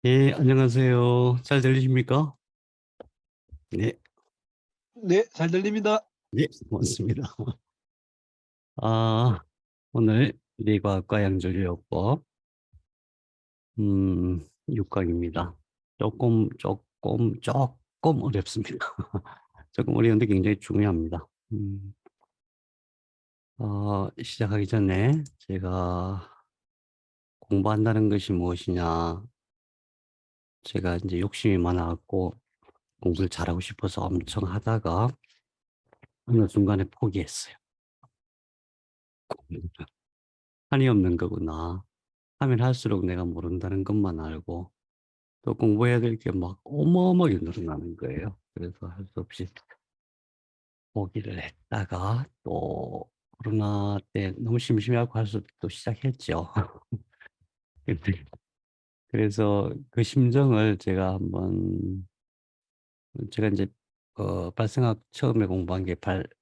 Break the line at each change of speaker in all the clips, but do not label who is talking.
예, 안녕하세요. 잘 들리십니까? 네,
네, 잘 들립니다.
네, 고맙습니다. 아, 오늘 리과학과 양조류요법 6강입니다. 조금 어렵습니다. 조금 어려운데 굉장히 중요합니다. 시작하기 전에 제가 공부한다는 것이 무엇이냐, 제가 이제 욕심이 많아갖고 공부를 잘하고 싶어서 엄청 하다가 어느 순간에 포기했어요. 한이 없는 거구나. 하면 할수록 내가 모른다는 것만 알고 또 공부해야 될 게 막 어마어마하게 늘어나는 거예요. 그래서 할 수 없이 포기를 했다가 또 코로나 때 너무 심심해하고 할 수 없이 또 시작했죠. 근데 그래서 그 심정을 제가 한번 제가 이제 발생학 처음에 공부한 게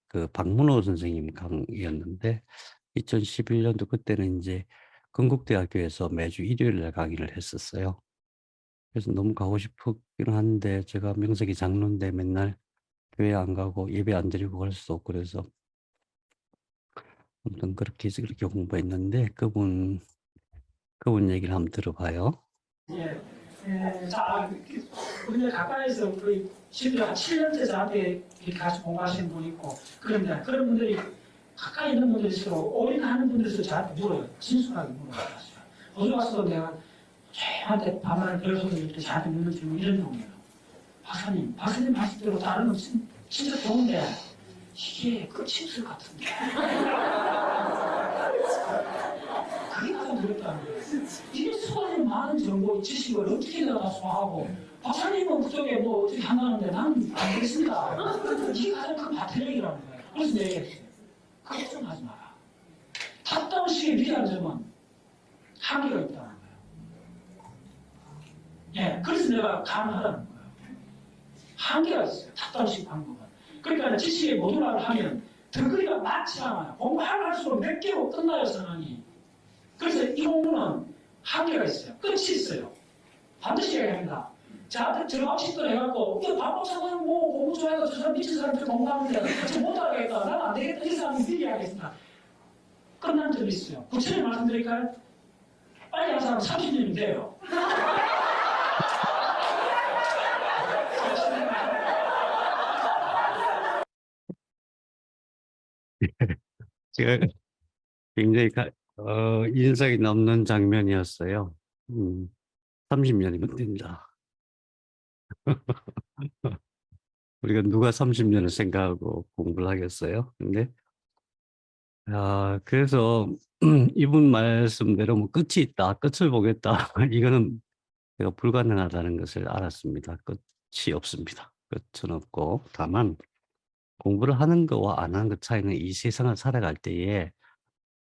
그 박문호 선생님 강의였는데 2011년도 그때는 이제 건국대학교에서 매주 일요일 날 강의를 했었어요. 그래서 너무 가고 싶었긴 한데 제가 명색이 장로인데 맨날 교회 안 가고 예배 안 드리고 갈 수도 없고 그래서 아무튼 그렇게 해서 그렇게 공부했는데 그분 얘기를 한번 들어봐요.
예. 자, 우리가 가까이서 거의 심지어 한 7년째 저한테 이렇게 같이 공부하시는 분이 있고, 그런데 그런 분들이 가까이 있는 분들일수록 올인하는 분들에서 저한테 물어요. 진솔하게 물어요. 어디 가서 내가 저한테 반말을 별소리를 저한테 묻는 질문 이런 경우예요. 박사님 말씀대로 다른 건 진짜 좋은데 이게 끝이 없을 것 같은데. 그게 가장 두렵다는 거예요. 이게 수많은 많은 정보, 지식을 어떻게 내가 소화하고, 박사님은 그쪽에 뭐 어떻게 한다는데 나는 안 되겠습니다. 이게 가장 큰 바트력이라는 거예요. 그래서 내가 얘기했어요. 걱정하지 마라. 탑다운 식의 위대한 점은 한계가 있다는 거예요. 예, 그래서 내가 가능하다는 거예요. 한계가 있어요. 탑다운 식 방법은. 그러니까 지식의 모듈화를 하면 덩어리가 많지 않아요. 공부하면 할수록 몇 개로 끝나요, 상황이. 그래서 이 공부는 한계가 있어요. 끝이 있어야 반드시 해야 합니다. 저한테 들어가고 싶다 해갖고, 바보 사람 뭐 공부 좋아해서 저 사람 미친 사람들 공부하는데, 그치 못하겠다. 나는 안 되겠다. 이 사람이 미리 하겠습니다. 끝난 적이 있어요. 구체적으로 말씀드릴까요? 빨리 한 사람 30년이면 돼요.
제가 굉장히 인상이 남는 장면이었어요. 30년이면 된다. 우리가 누가 30년을 생각하고 공부를 하겠어요? 근데 그래서 이분 말씀대로 뭐 끝이 있다, 끝을 보겠다. 이거는 제가 불가능하다는 것을 알았습니다. 끝이 없습니다. 끝은 없고 다만 공부를 하는 거와 안 하는 것 차이는 이 세상을 살아갈 때에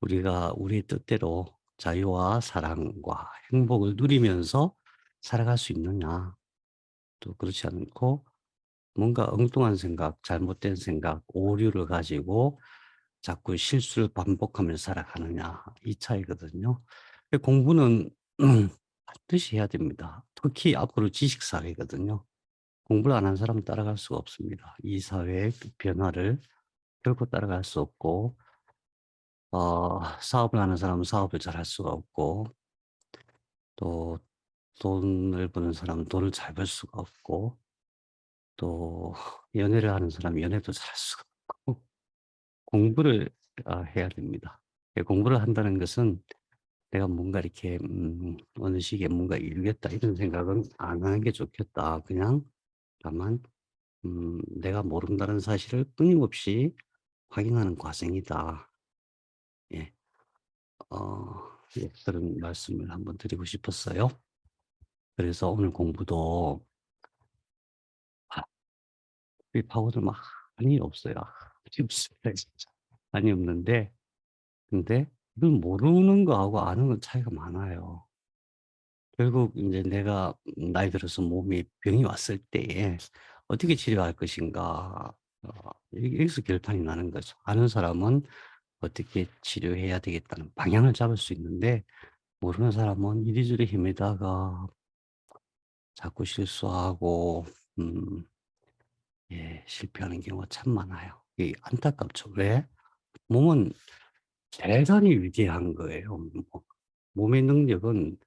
우리가 우리의 뜻대로 자유와 사랑과 행복을 누리면서 살아갈 수 있느냐, 또 그렇지 않고 뭔가 엉뚱한 생각, 잘못된 생각, 오류를 가지고 자꾸 실수를 반복하면서 살아가느냐, 이 차이거든요. 공부는 반드시 해야 됩니다. 특히 앞으로 지식사회거든요. 공부를 안 한 사람은 따라갈 수가 없습니다. 이 사회의 변화를 결코 따라갈 수 없고, 사업을 하는 사람은 사업을 잘 할 수가 없고, 또 돈을 버는 사람은 돈을 잘 벌 수가 없고, 또 연애를 하는 사람은 연애도 잘 할 수가 없고, 공부를 해야 됩니다. 공부를 한다는 것은 내가 뭔가 이렇게 어느 시기에 뭔가 이루겠다 이런 생각은 안 하는 게 좋겠다. 그냥 다만 내가 모른다는 사실을 끊임없이 확인하는 과정이다. 예. 예, 그런 말씀을 한번 드리고 싶었어요. 그래서 오늘 공부도 우리 파고들 많이 없어요. 많이 없어요, 진짜. 많이 없는데, 근데 이걸 모르는 거하고 아는 건 차이가 많아요. 결국 이제 내가 나이 들어서 몸이 병이 왔을 때에 어떻게 치료할 것인가, 여기서 결판이 나는 거죠. 아는 사람은 어떻게 치료해야 되겠다는 방향을 잡을 수 있는데 모르는 사람은 이리저리 헤매다가 자꾸 실수하고 실패하는 경우가 참 많아요. 이게 안타깝죠. 왜? 몸은 대단히 위대한 거예요. 몸의 능력은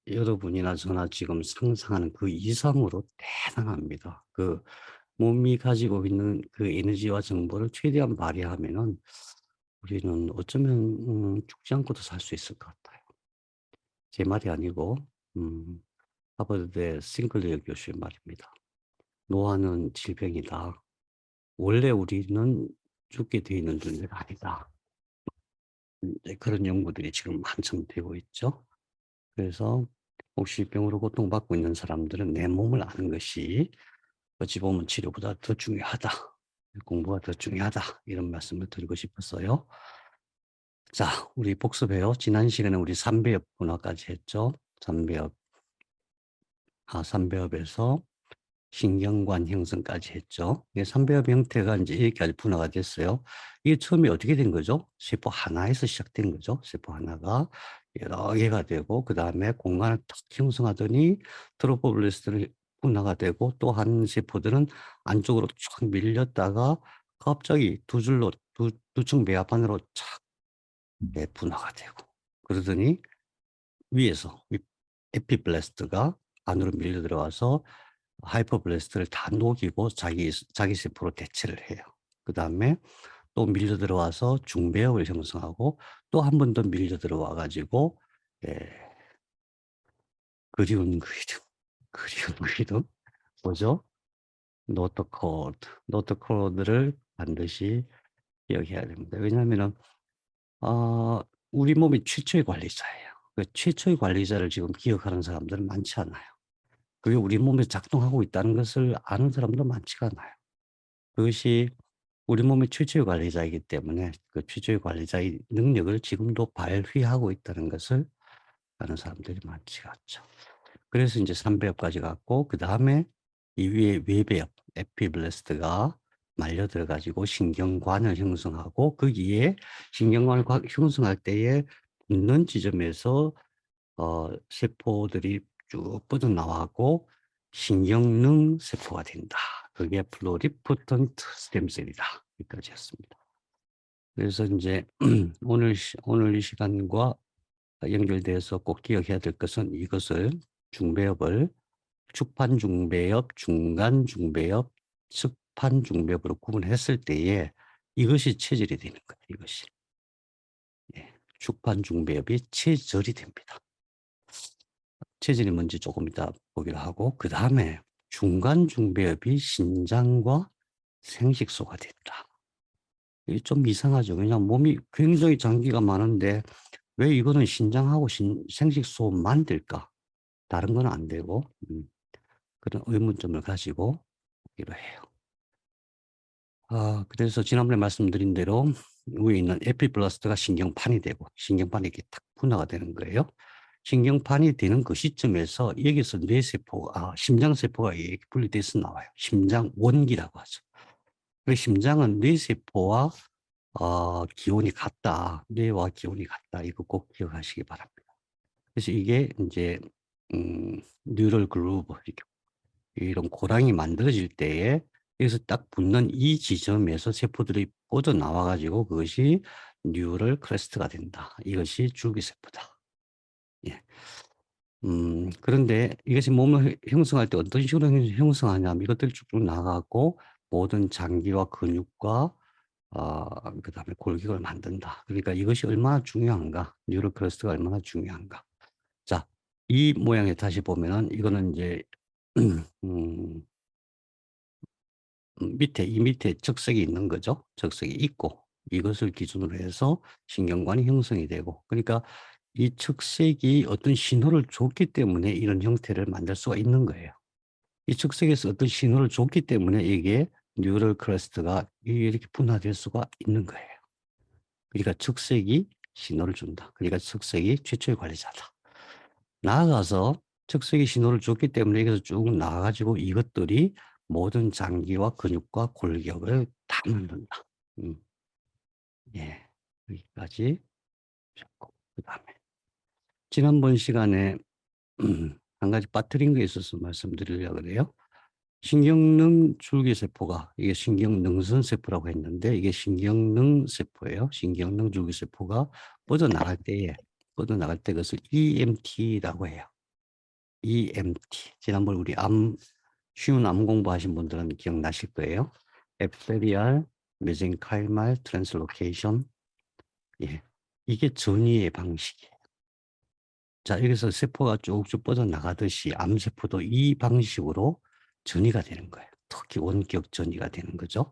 여러분이나 저나 지금 상상하는 그 이상으로 대단합니다. 그 몸이 가지고 있는 그 에너지와 정보를 최대한 발휘하면은 우리는 어쩌면 죽지 않고도 살 수 있을 것 같아요. 제 말이 아니고 음 하버드대 싱클리어 교수의 말입니다. "노화는 질병이다. 원래 우리는 죽게 되어 있는 존재가 아니다." 네, 그런 연구들이 지금 한참 되고 있죠. 그래서 혹시 병으로 고통받고 있는 사람들은 내 몸을 아는 것이 어찌 보면 치료보다 더 중요하다. 공부가 더 중요하다. 이런 말씀을 드리고 싶었어요. 자, 우리 복습해요. 지난 시간에 우리 3배업 분화까지 했죠. 3배업, 3배업에서 신경관 형성까지 했죠. 이게 3배업 형태가 이제 여기까지 분화가 됐어요. 이게 처음에 어떻게 된 거죠? 세포 하나에서 시작된 거죠. 세포 하나가 여러 개가 되고, 그 다음에 공간을 탁 형성하더니 트로포블레스트는 분화가 되고, 또 한 세포들은 안쪽으로 쫙 밀렸다가 갑자기 두 줄로, 두 층 배합판으로 착 분화가 되고, 그러더니 위에서 에피블래스트가 안으로 밀려 들어와서 하이퍼블래스트를 다 녹이고 자기 세포로 대체를 해요. 그다음에 또 밀려 들어와서 중배역을 형성하고 또 한 번 더 밀려 들어와 가지고 예 그리운 그리움, 그리운 그리움 뭐죠? 노트 코드, 노트 코드를 반드시 기억해야 됩니다. 왜냐하면은 우리 몸이 최초의 관리자예요. 그 최초의 관리자를 지금 기억하는 사람들은 많지 않아요. 그게 우리 몸에 작동하고 있다는 것을 아는 사람도 많지가 않아요. 그것이 우리 몸의 최초의 관리자이기 때문에 그 최초의 관리자의 능력을 지금도 발휘하고 있다는 것을 아는 사람들이 많지가 않죠. 그래서 이제 3배업까지 갔고 그다음에 이 위에 외배업 에피블래스트가 말려 들어 가지고 신경관을 형성하고 거기에 신경관을 형성할 때에 붙는 지점에서 세포들이 쭉 뻗어나와고 신경능 세포가 된다. 그게 플로리포턴트 스템셀이다. 여기까지였습니다. 그래서 이제 오늘 이 시간과 연결돼서 꼭 기억해야 될 것은 이것을 중배업을 축판 중배업, 중간 중배업, 측판 중배업으로 구분했을 때에 이것이 체질이 되는 거예요. 이것이. 예. 축판 중배업이 체절이 됩니다. 체질이 뭔지 조금 이따 보기로 하고 그다음에 중간 중배업이 신장과 생식소가 된다. 이게 좀 이상하죠. 왜냐하면 몸이 굉장히 장기가 많은데 왜 이거는 신장하고 생식소만 될까? 다른 건 안 되고 그런 의문점을 가지고 보기로 해요. 그래서 지난번에 말씀드린 대로 위에 있는 에피블라스트가 신경판이 되고 신경판이 이렇게 탁 분화가 되는 거예요. 신경판이 되는 그 시점에서 여기서 뇌세포가 심장세포가 이렇게 분리돼서 나와요. 심장 원기라고 하죠. 그 심장은 뇌세포와 기온이 같다. 뇌와 기온이 같다. 이거 꼭 기억하시기 바랍니다. 그래서 이게 이제 뉴럴 그루브 이런 고랑이 만들어질 때에 여기서 딱 붙는 이 지점에서 세포들이 뻗어나와 가지고 그것이 뉴럴 크레스트가 된다. 이것이 줄기세포다. 예. 그런데 이것이 몸을 형성할 때 어떤 식으로 형성하냐면 이것들이 쭉쭉 나가고 모든 장기와 근육과 그다음에 골격을 만든다. 그러니까 이것이 얼마나 중요한가, 뉴럴 크러스트가 얼마나 중요한가. 자, 이 모양에 다시 보면은 이거는 이제 음 이 밑에 적색이 있는 거죠. 적색이 있고 이것을 기준으로 해서 신경관이 형성이 되고 그러니까 이 측색이 어떤 신호를 줬기 때문에 이런 형태를 만들 수가 있는 거예요. 이 측색에서 어떤 신호를 줬기 때문에 이게 뉴럴 크러스트가 이렇게 분화될 수가 있는 거예요. 그러니까 측색이 신호를 준다. 그러니까 측색이 최초의 관리자다. 나아가서 측색이 신호를 줬기 때문에 여기서 쭉 나와가지고 이것들이 모든 장기와 근육과 골격을 다 만든다. 예, 여기까지 그 다음에 지난번 시간에 한 가지 빠뜨린 게 있어서 말씀드리려고 그래요. 신경능 줄기세포가, 이게 신경능선세포라고 했는데 이게 신경능세포예요. 신경능 줄기세포가 뻗어나갈 때 그것을 EMT라고 해요. EMT. 지난번 우리 쉬운 암 공부하신 분들은 기억나실 거예요. epithelial mesenchymal translocation. 예. 이게 전이의 방식이에요. 자, 여기서 세포가 쭉쭉 뻗어나가듯이 암세포도 이 방식으로 전이가 되는 거예요. 특히 원격 전이가 되는 거죠.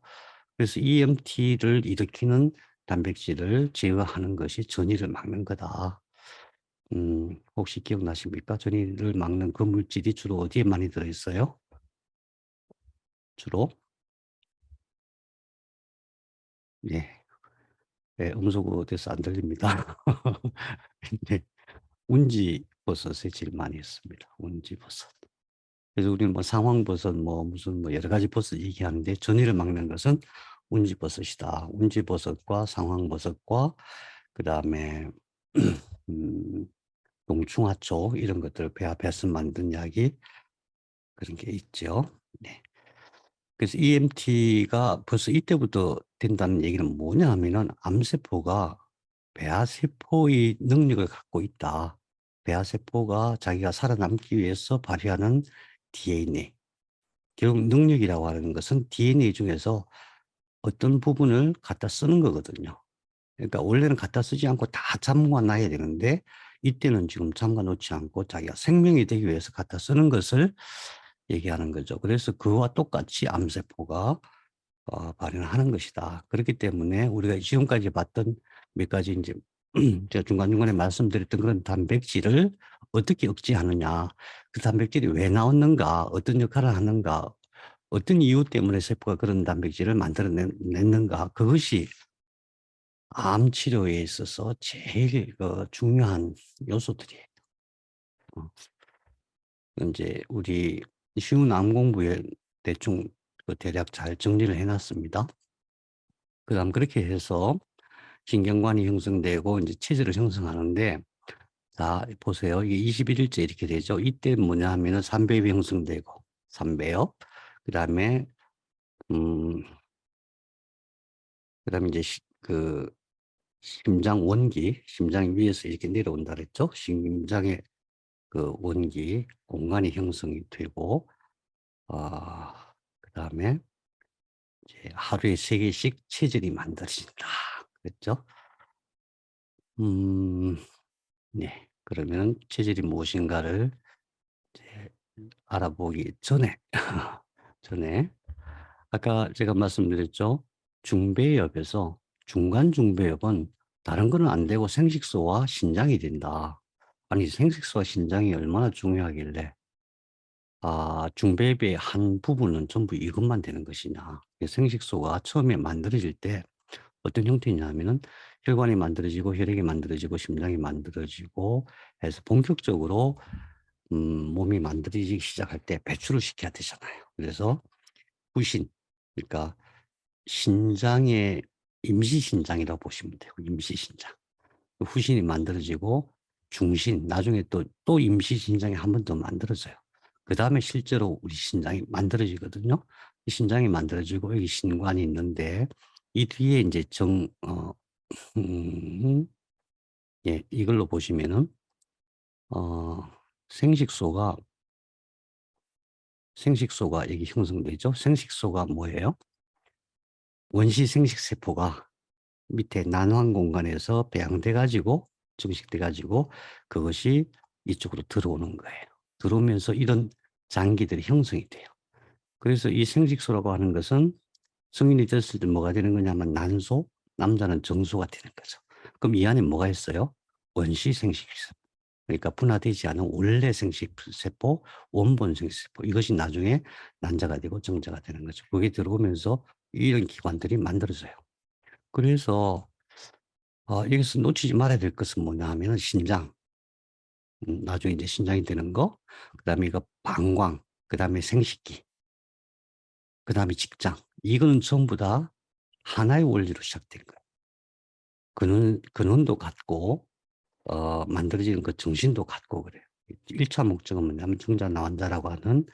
그래서 EMT를 일으키는 단백질을 제어하는 것이 전이를 막는 거다. 혹시 기억나십니까? 전이를 막는 그 물질이 주로 어디에 많이 들어있어요? 주로? 예. 네, 음소거 돼서 안 들립니다. 네, 운지버섯에 제일 많이 있습니다. 운지버섯. 그래서 우리는 뭐 상황버섯, 뭐 무슨 뭐 여러 가지 버섯 얘기하는데 전이를 막는 것은 운지버섯이다. 운지버섯과 상황버섯과 그 다음에 동충하초 이런 것들을 배합해서 만든 약이 그런 게 있죠. 네. 그래서 EMT가 벌써 이때부터 된다는 얘기는 뭐냐 하면은 암세포가 배아세포의 능력을 갖고 있다. 배아세포가 자기가 살아남기 위해서 발휘하는 DNA. 결국 능력이라고 하는 것은 DNA 중에서 어떤 부분을 갖다 쓰는 거거든요. 그러니까 원래는 갖다 쓰지 않고 다 잠궈 놔야 되는데 이때는 지금 잠궈 놓지 않고 자기가 생명이 되기 위해서 갖다 쓰는 것을 얘기하는 거죠. 그래서 그와 똑같이 암세포가 발현하는 것이다. 그렇기 때문에 우리가 지금까지 봤던 몇 가지 이제 제가 중간중간에 말씀드렸던 그런 단백질을 어떻게 억제하느냐, 그 단백질이 왜 나왔는가, 어떤 역할을 하는가, 어떤 이유 때문에 세포가 그런 단백질을 만들어냈는가, 그것이 암 치료에 있어서 제일 중요한 요소들이에요. 이제 우리 쉬운 암 공부에 대충 대략 잘 정리를 해놨습니다. 그다음 그렇게 해서 신경관이 형성되고 이제 체질을 형성하는데, 자 보세요. 이게 21일째 이렇게 되죠. 이때 뭐냐 하면은 삼배엽이 형성되고, 삼배엽. 그다음에 그다음에 이제 심장 원기, 심장 위에서 이렇게 내려온다 그랬죠. 심장의 그 원기 공간이 형성이 되고, 그다음에 이제 하루에 3개씩 체질이 만들어진다 그랬죠. 네. 그러면 체질이 무엇인가를 이제 알아보기 전에 아까 제가 말씀드렸죠. 중배엽에서 중간 중배엽은 다른 거는 안 되고 생식소와 신장이 된다. 아니 생식소와 신장이 얼마나 중요하길래 중배엽의 한 부분은 전부 이것만 되는 것이냐. 생식소가 처음에 만들어질 때 어떤 형태냐면은 혈관이 만들어지고 혈액이 만들어지고 심장이 만들어지고 해서 본격적으로 몸이 만들어지기 시작할 때 배출을 시켜야 되잖아요. 그래서 후신, 그러니까 신장의 임시신장이라고 보시면 돼요. 임시신장. 후신이 만들어지고 중신, 나중에 또 임시신장이 한 번 더 만들어져요. 그 다음에 실제로 우리 신장이 만들어지거든요. 이 신장이 만들어지고 여기 신관이 있는데 이 뒤에 이제 예, 이걸로 보시면은 생식소가 여기 형성되죠. 생식소가 뭐예요? 원시 생식세포가 밑에 난황 공간에서 배양돼 가지고 증식돼 가지고 그것이 이쪽으로 들어오는 거예요. 들어오면서 이런 장기들이 형성이 돼요. 그래서 이 생식소라고 하는 것은 성인이 됐을 때 뭐가 되는 거냐면 난소, 남자는 정소가 되는 거죠. 그럼 이 안에 뭐가 있어요? 원시 생식세포. 그러니까 분화되지 않은 원래 생식세포, 원본 생식세포. 이것이 나중에 난자가 되고 정자가 되는 거죠. 그게 들어오면서 이런 기관들이 만들어져요. 그래서 여기서 놓치지 말아야 될 것은 뭐냐 하면 신장. 나중에 이제 신장이 되는 거. 그다음에 이거 방광. 그다음에 생식기. 그다음에 직장. 이거는 전부 다 하나의 원리로 시작된 거예요. 근원도 같고 만들어지는 그 정신도 같고 그래요. 1차 목적은 뭐냐면 정자나 환자라고 하는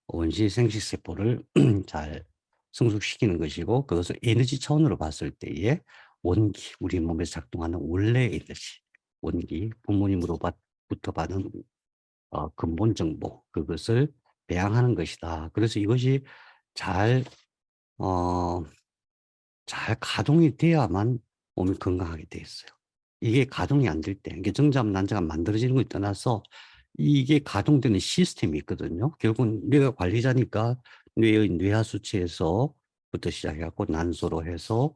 원시 생식세포를 잘 성숙시키는 것이고, 그것을 에너지 차원으로 봤을 때에 원기, 우리 몸에서 작동하는 원래 에너지, 원기, 부모님으로부터 받은 근본 정보, 그것을 배양하는 것이다. 그래서 이것이 잘, 어, 잘 가동이 돼야만 몸이 건강하게 돼 있어요. 이게 가동이 안 될 때, 이게 정자암 난자가 만들어지는 것에 떠나서 이게 가동되는 시스템이 있거든요. 결국은 뇌가 관리자니까 뇌의 뇌하 수치에서부터 시작해갖고 난소로 해서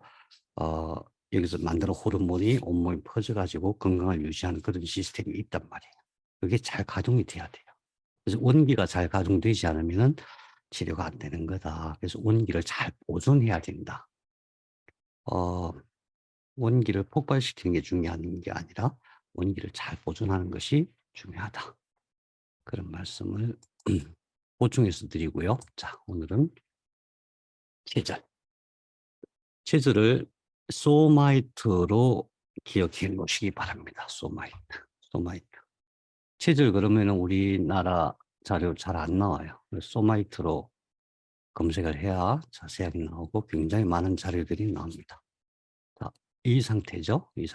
여기서 만드는 호르몬이 온몸에 퍼져가지고 건강을 유지하는 그런 시스템이 있단 말이에요. 그게 잘 가동이 돼야 돼요. 그래서 원기가 잘 가동되지 않으면 치료가 안 되는 거다. 그래서 원기를 잘 보존해야 된다. 원기를 폭발시키는 게 중요한 게 아니라 원기를 잘 보존하는 것이 중요하다. 그런 말씀을 보충해서 드리고요. 자, 오늘은 체절. 체절을 소마이트로 기억해 놓으시기 바랍니다. 소마이트. 체절 그러면 우리나라 자료 잘 안 나와요. 소마이트로 검색을 해야 자세하게 나오고 굉장히 많은 자료들이 나옵니다. 자, 이 상태죠. 이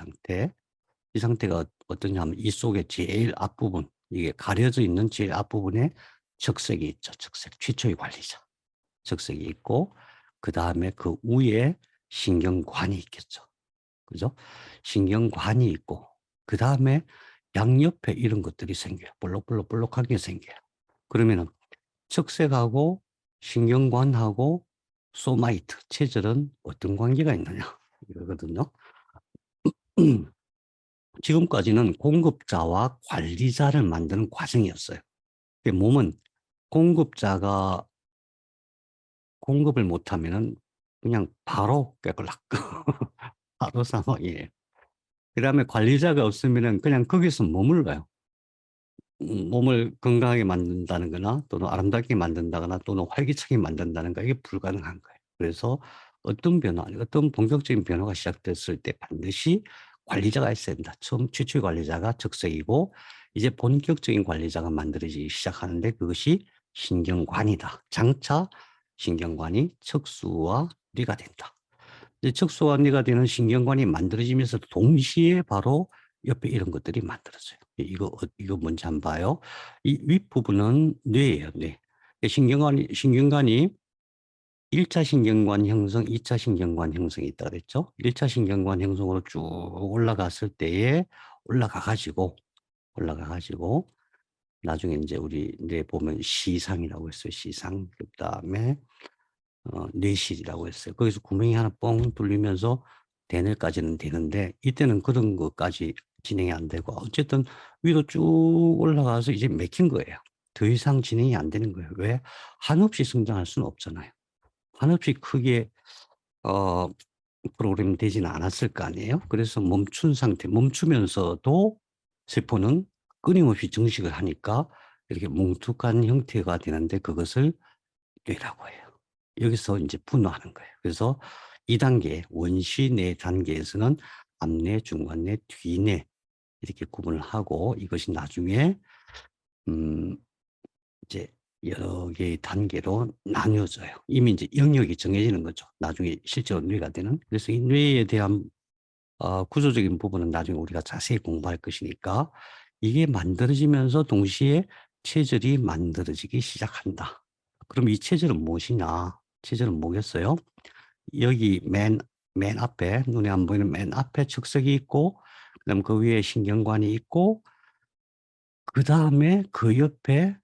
상태가 어떠냐면 이 속에 제일 앞부분, 이게 가려져 있는 제일 앞부분에 적색이 있죠. 적색, 최초의 관리자. 적색이 있고, 그 다음에 그 위에 신경관이 있겠죠. 그죠? 신경관이 있고, 그 다음에 양옆에 이런 것들이 생겨요. 볼록볼록한 게 생겨요. 그러면은 적색하고 신경관하고 소마이트, 체절은 어떤 관계가 있느냐? 이거거든요. 지금까지는 공급자와 관리자를 만드는 과정이었어요. 몸은 공급자가 공급을 못하면은 그냥 바로 깨끗락 바로 사망이에요. 그 다음에 관리자가 없으면은 그냥 거기서 머물러요. 몸을 건강하게 만든다는 거나 또는 아름답게 만든다거나 또는 활기차게 만든다는 거, 이게 불가능한 거예요. 그래서 어떤 변화, 어떤 본격적인 변화가 시작됐을 때 반드시 관리자가 있어야 된다. 최초의 관리자가 적색이고 이제 본격적인 관리자가 만들어지기 시작하는데 그것이 신경관이다. 장차 신경관이 척수와 뇌가 된다. 이제 척수와 뇌가 되는 신경관이 만들어지면서 동시에 바로 옆에 이런 것들이 만들어져요. 이거 뭔지 한번 봐요. 이 윗부분은 뇌예요, 뇌. 신경관이 1차 신경관 형성, 2차 신경관 형성이 있다 그랬죠? 1차 신경관 형성으로 쭉 올라갔을 때에 올라가가지고 나중에 이제 우리 뇌 보면 시상이라고 했어요. 시상. 그 다음에 뇌실이라고 했어요. 거기서 구멍이 하나 뻥 뚫리면서 대뇌까지는 되는데 이때는 그런 것까지 진행이 안 되고 어쨌든 위로 쭉 올라가서 이제 맥힌 거예요. 더 이상 진행이 안 되는 거예요. 왜? 한없이 성장할 수는 없잖아요. 한없이 크게 프로그램 되지는 않았을 거 아니에요. 그래서 멈춘 상태, 멈추면서도 세포는 끊임없이 증식을 하니까 이렇게 뭉툭한 형태가 되는데 그것을 뇌라고 해요. 여기서 이제 분화하는 거예요. 그래서 2단계, 원시뇌 단계에서는 앞뇌, 중간뇌, 뒤뇌 이렇게 구분을 하고 이것이 나중에 이제 여러 개의 단계로 나뉘어져요. 이미 이제 영역이 정해지는 거죠. 나중에 실제로 뇌가 되는. 그래서 이 뇌에 대한 구조적인 부분은 나중에 우리가 자세히 공부할 것이니까 이게 만들어지면서 동시에 체절이 만들어지기 시작한다. 그럼 이 체절은 무엇이냐? 체절은 뭐겠어요? 여기 맨 앞에, 눈에 안 보이는 맨 앞에 측석이 있고, 그 다음 그 위에 신경관이 있고, 그 다음에 그 옆에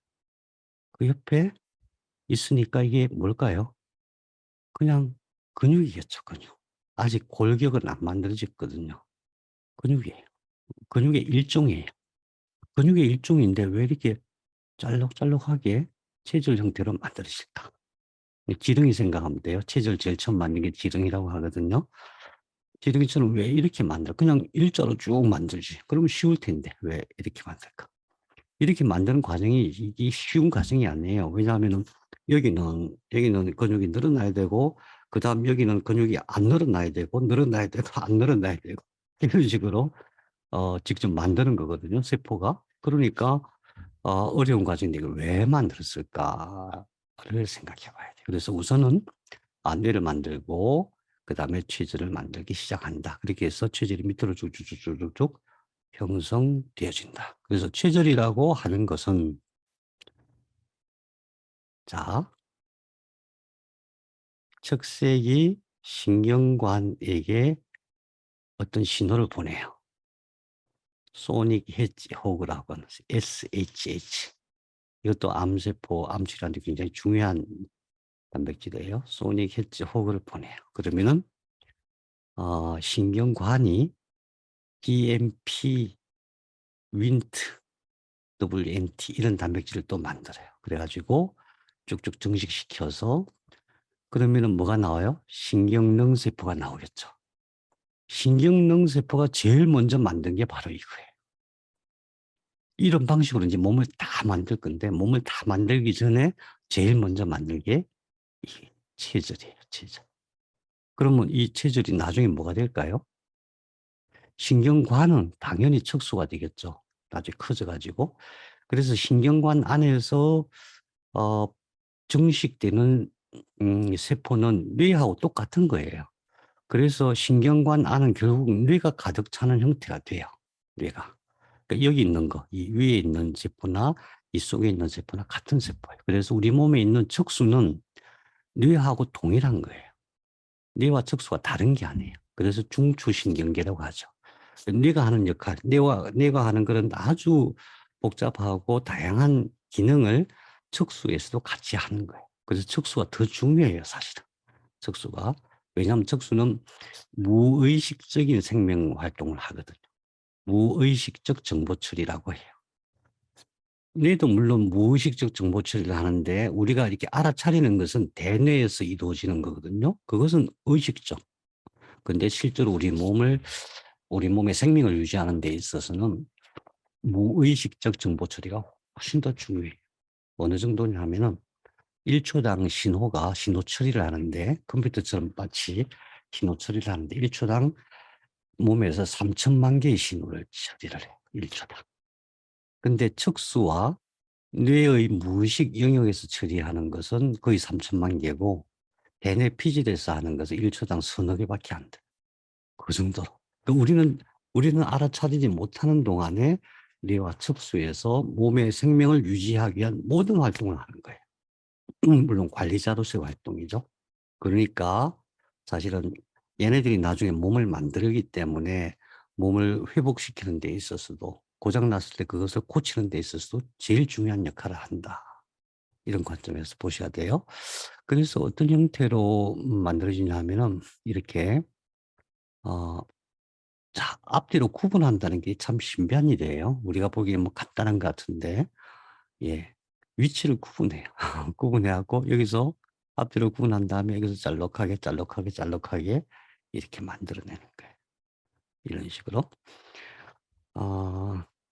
있으니까 이게 뭘까요? 그냥 근육이겠죠, 근육. 아직 골격은 안 만들어졌거든요. 근육이에요. 근육의 일종이에요. 근육의 일종인데 왜 이렇게 짤록짤록하게 체절 형태로 만들어질까? 지렁이 생각하면 돼요. 체절 제일 처음 만든 게 지렁이라고 하거든요. 지렁이처럼 왜 이렇게 만들어? 그냥 일자로 쭉 만들지. 그러면 쉬울 텐데 왜 이렇게 만들까? 이렇게 만드는 과정이 이게 쉬운 과정이 아니에요. 왜냐하면 여기는 근육이 늘어나야 되고 그다음 여기는 근육이 안 늘어나야 되고 늘어나야 되고 안 늘어나야 되고 이런 식으로 직접 만드는 거거든요. 세포가. 그러니까 어려운 과정인데 이걸 왜 만들었을까를 생각해 봐야 돼요. 그래서 우선은 뇌를 만들고 그다음에 체질을 만들기 시작한다. 그렇게 해서 체질이 밑으로 쭉쭉쭉쭉쭉 형성되어진다. 그래서 체질이라고 하는 것은 자, 척색이 신경관에게 어떤 신호를 보내요. 소닉 해지호그라고 하는 SHH. 이것도 암세포, 암치료하는데 굉장히 중요한 단백질이에요. 소닉 해지호그를 보내요. 그러면은 신경관이 DMP, 윈트, WNT 이런 단백질을 또 만들어요. 그래가지고 쭉쭉 증식시켜서 그러면은 뭐가 나와요? 신경능세포가 나오겠죠. 신경능세포가 제일 먼저 만든 게 바로 이거예요. 이런 방식으로 이제 몸을 다 만들 건데 몸을 다 만들기 전에 제일 먼저 만든 게 이 체질이에요. 체질. 그러면 이 체질이 나중에 뭐가 될까요? 신경관은 당연히 척수가 되겠죠. 나중에 커져가지고. 그래서 신경관 안에서 어, 증식되는 세포는 뇌하고 똑같은 거예요. 그래서 신경관 안은 결국 뇌가 가득 차는 형태가 돼요. 뇌가. 그러니까 여기 있는 거, 이 위에 있는 세포나 이 속에 있는 세포나 같은 세포예요. 그래서 우리 몸에 있는 척수는 뇌하고 동일한 거예요. 뇌와 척수가 다른 게 아니에요. 그래서 중추신경계라고 하죠. 뇌가 하는 역할, 뇌가 하는 그런 아주 복잡하고 다양한 기능을 척수에서도 같이 하는 거예요. 그래서 척수가 더 중요해요, 사실은. 척수가. 왜냐하면 척수는 무의식적인 생명 활동을 하거든요. 무의식적 정보 처리라고 해요. 뇌도 물론 무의식적 정보 처리를 하는데 우리가 이렇게 알아차리는 것은 대뇌에서 이루어지는 거거든요. 그것은 의식적. 근데 실제로 우리 몸의 생명을 유지하는 데 있어서는 무의식적 정보 처리가 훨씬 더 중요해요. 어느 정도냐 하면은 1초당 신호 처리를 하는데 컴퓨터처럼 마치 신호 처리를 하는데 1초당 몸에서 3천만 개의 신호를 처리를 해요. 1초당. 근데 척수와 뇌의 무의식 영역에서 처리하는 것은 거의 3천만 개고 대뇌 피질에서 하는 것은 1초당 서너 개밖에 안 돼요. 그 정도로. 우리는 알아차리지 못하는 동안에 뇌와 척수에서 몸의 생명을 유지하기 위한 모든 활동을 하는 거예요. 물론 관리자로서의 활동이죠. 그러니까 사실은 얘네들이 나중에 몸을 만들기 때문에 몸을 회복시키는 데 있어서도 고장났을 때 그것을 고치는 데 있어서도 제일 중요한 역할을 한다. 이런 관점에서 보셔야 돼요. 그래서 어떤 형태로 만들어지냐 하면은 이렇게 자, 앞뒤로 구분한다는 게 참 신비한 일이에요. 우리가 보기엔 뭐 간단한 것 같은데, 예, 위치를 구분해요. 구분해갖고 여기서 앞뒤로 구분한 다음에 여기서 짤록하게 이렇게 만들어내는 거예요. 이런 식으로.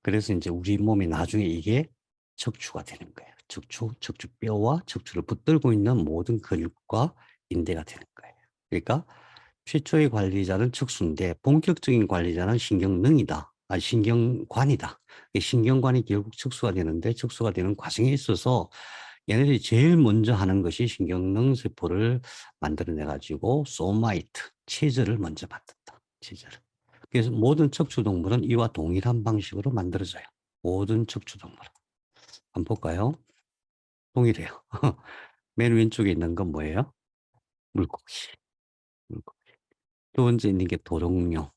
그래서 이제 우리 몸이 나중에 이게 척추가 되는 거예요. 척추뼈와 척추를 붙들고 있는 모든 근육과 인대가 되는 거예요. 그러니까 최초의 관리자는 척수인데 본격적인 관리자는 신경능이다. 신경관이다. 신경관이 결국 척수가 되는데 척수가 되는 과정에 있어서 얘네들이 제일 먼저 하는 것이 신경능 세포를 만들어내 가지고 소마이트, 체저를 먼저 만든다. 체저를. 그래서 모든 척추동물은 이와 동일한 방식으로 만들어져요. 모든 척추동물은. 한번 볼까요? 동일해요. 맨 왼쪽에 있는 건 뭐예요? 물고기. 물고기. 두 번째 있는 게 도롱뇽.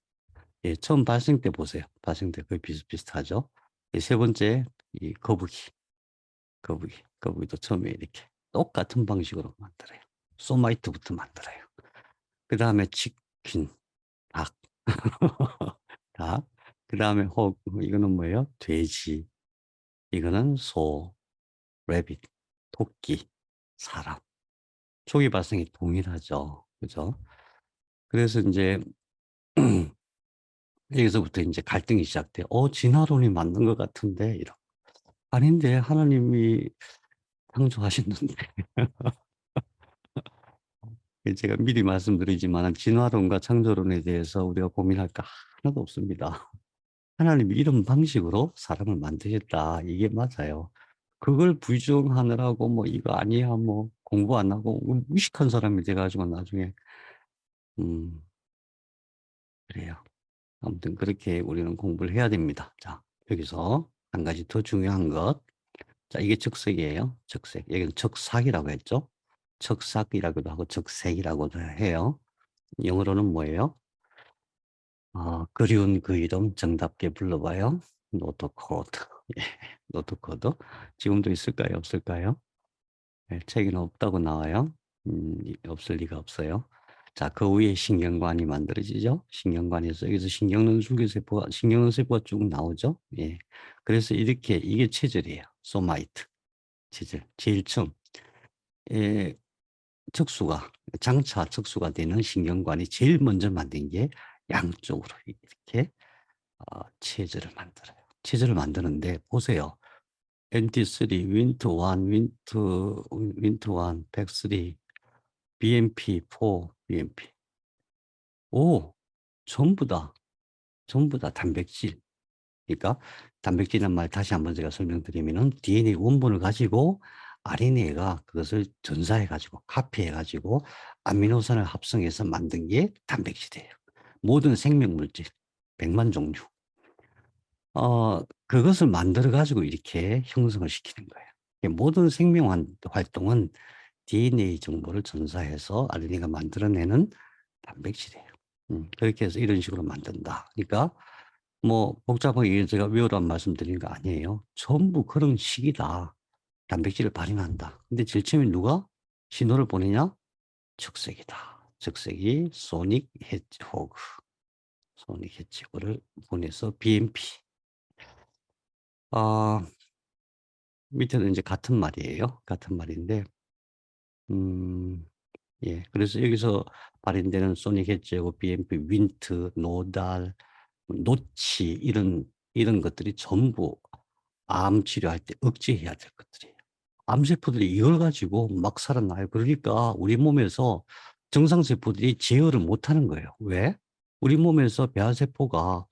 예, 처음 발생 때 보세요. 발생 때 거의 비슷비슷하죠. 세 번째, 이 거북이도 처음에 이렇게 똑같은 방식으로 만들어요. 소마이트부터 만들어요. 그 다음에 치킨, 닭, 닭. 그 다음에 이거는 뭐예요? 돼지. 이거는 소, 레빗, 토끼, 사람. 초기 발생이 동일하죠. 그죠? 그래서 이제 여기서부터 이제 갈등이 시작돼요. 진화론이 맞는 것 같은데, 이런. 아닌데, 하나님이 창조하셨는데. 제가 미리 말씀드리지만, 진화론과 창조론에 대해서 우리가 고민할 거 하나도 없습니다. 하나님이 이런 방식으로 사람을 만드셨다. 이게 맞아요. 그걸 부정하느라고 뭐 이거 아니야 뭐 공부 안 하고 무식한 사람이 돼가지고 나중에 음 그래요. 아무튼 그렇게 우리는 공부를 해야 됩니다. 자, 여기서 한 가지 더 중요한 것. 자, 이게 적색이에요. 적색. 여기는 적삭이라고 했죠. 적삭이라고도 하고 적색이라고도 해요. 영어로는 뭐예요? 그리운 그 이름 정답게 불러봐요. 노트 코드. 예, 노트 코드. 지금도 있을까요? 없을까요? 네, 책에는 없다고 나와요. 없을 리가 없어요. 자, 그 위에 신경관이 만들어지죠. 신경관에서 여기서 신경는세포가 쭉 나오죠. 예. 그래서 이렇게 이게 체질이에요. 소마이트 체질. 제일 처음 예, 척수가 장차 척수가 되는 신경관이 제일 먼저 만든 게 양쪽으로 이렇게 체질을 만들어요. 체질을 만드는데 보세요. NT3, 윈트1, 윈트1, 백3, BMP4, BMP. 오, 전부 다, 전부 다 단백질. 그러니까 단백질이란 말 다시 한번 제가 설명드리면은 DNA 원본을 가지고 RNA가 그것을 전사해가지고 카피해가지고 아미노산을 합성해서 만든 게 단백질이에요. 모든 생명물질, 100만 종류. 그것을 만들어가지고 이렇게 형성을 시키는 거예요. 모든 생명 활동은 DNA 정보를 전사해서 RNA가 만들어내는 단백질이에요. 그렇게 해서 이런 식으로 만든다. 그러니까 뭐 복잡하게 제가 외우라는 말씀드리는 거 아니에요. 전부 그런 식이다. 단백질을 발현한다. 근데 제일 처음에 누가 신호를 보내냐? 적색이다. 적색이 소닉 해치호그. 소닉 해치호그를 보내서 BMP. 밑에는 이제 같은 말이에요. 같은 말인데, 예. 그래서 여기서 발현되는 소닉 해치하고 BMP, 윈트, 노달, 노치, 이런 것들이 전부 암 치료할 때 억제해야 될 것들이에요. 암세포들이 이걸 가지고 막 살아나요. 그러니까 우리 몸에서 정상세포들이 제어를 못 하는 거예요. 왜? 우리 몸에서 배아세포가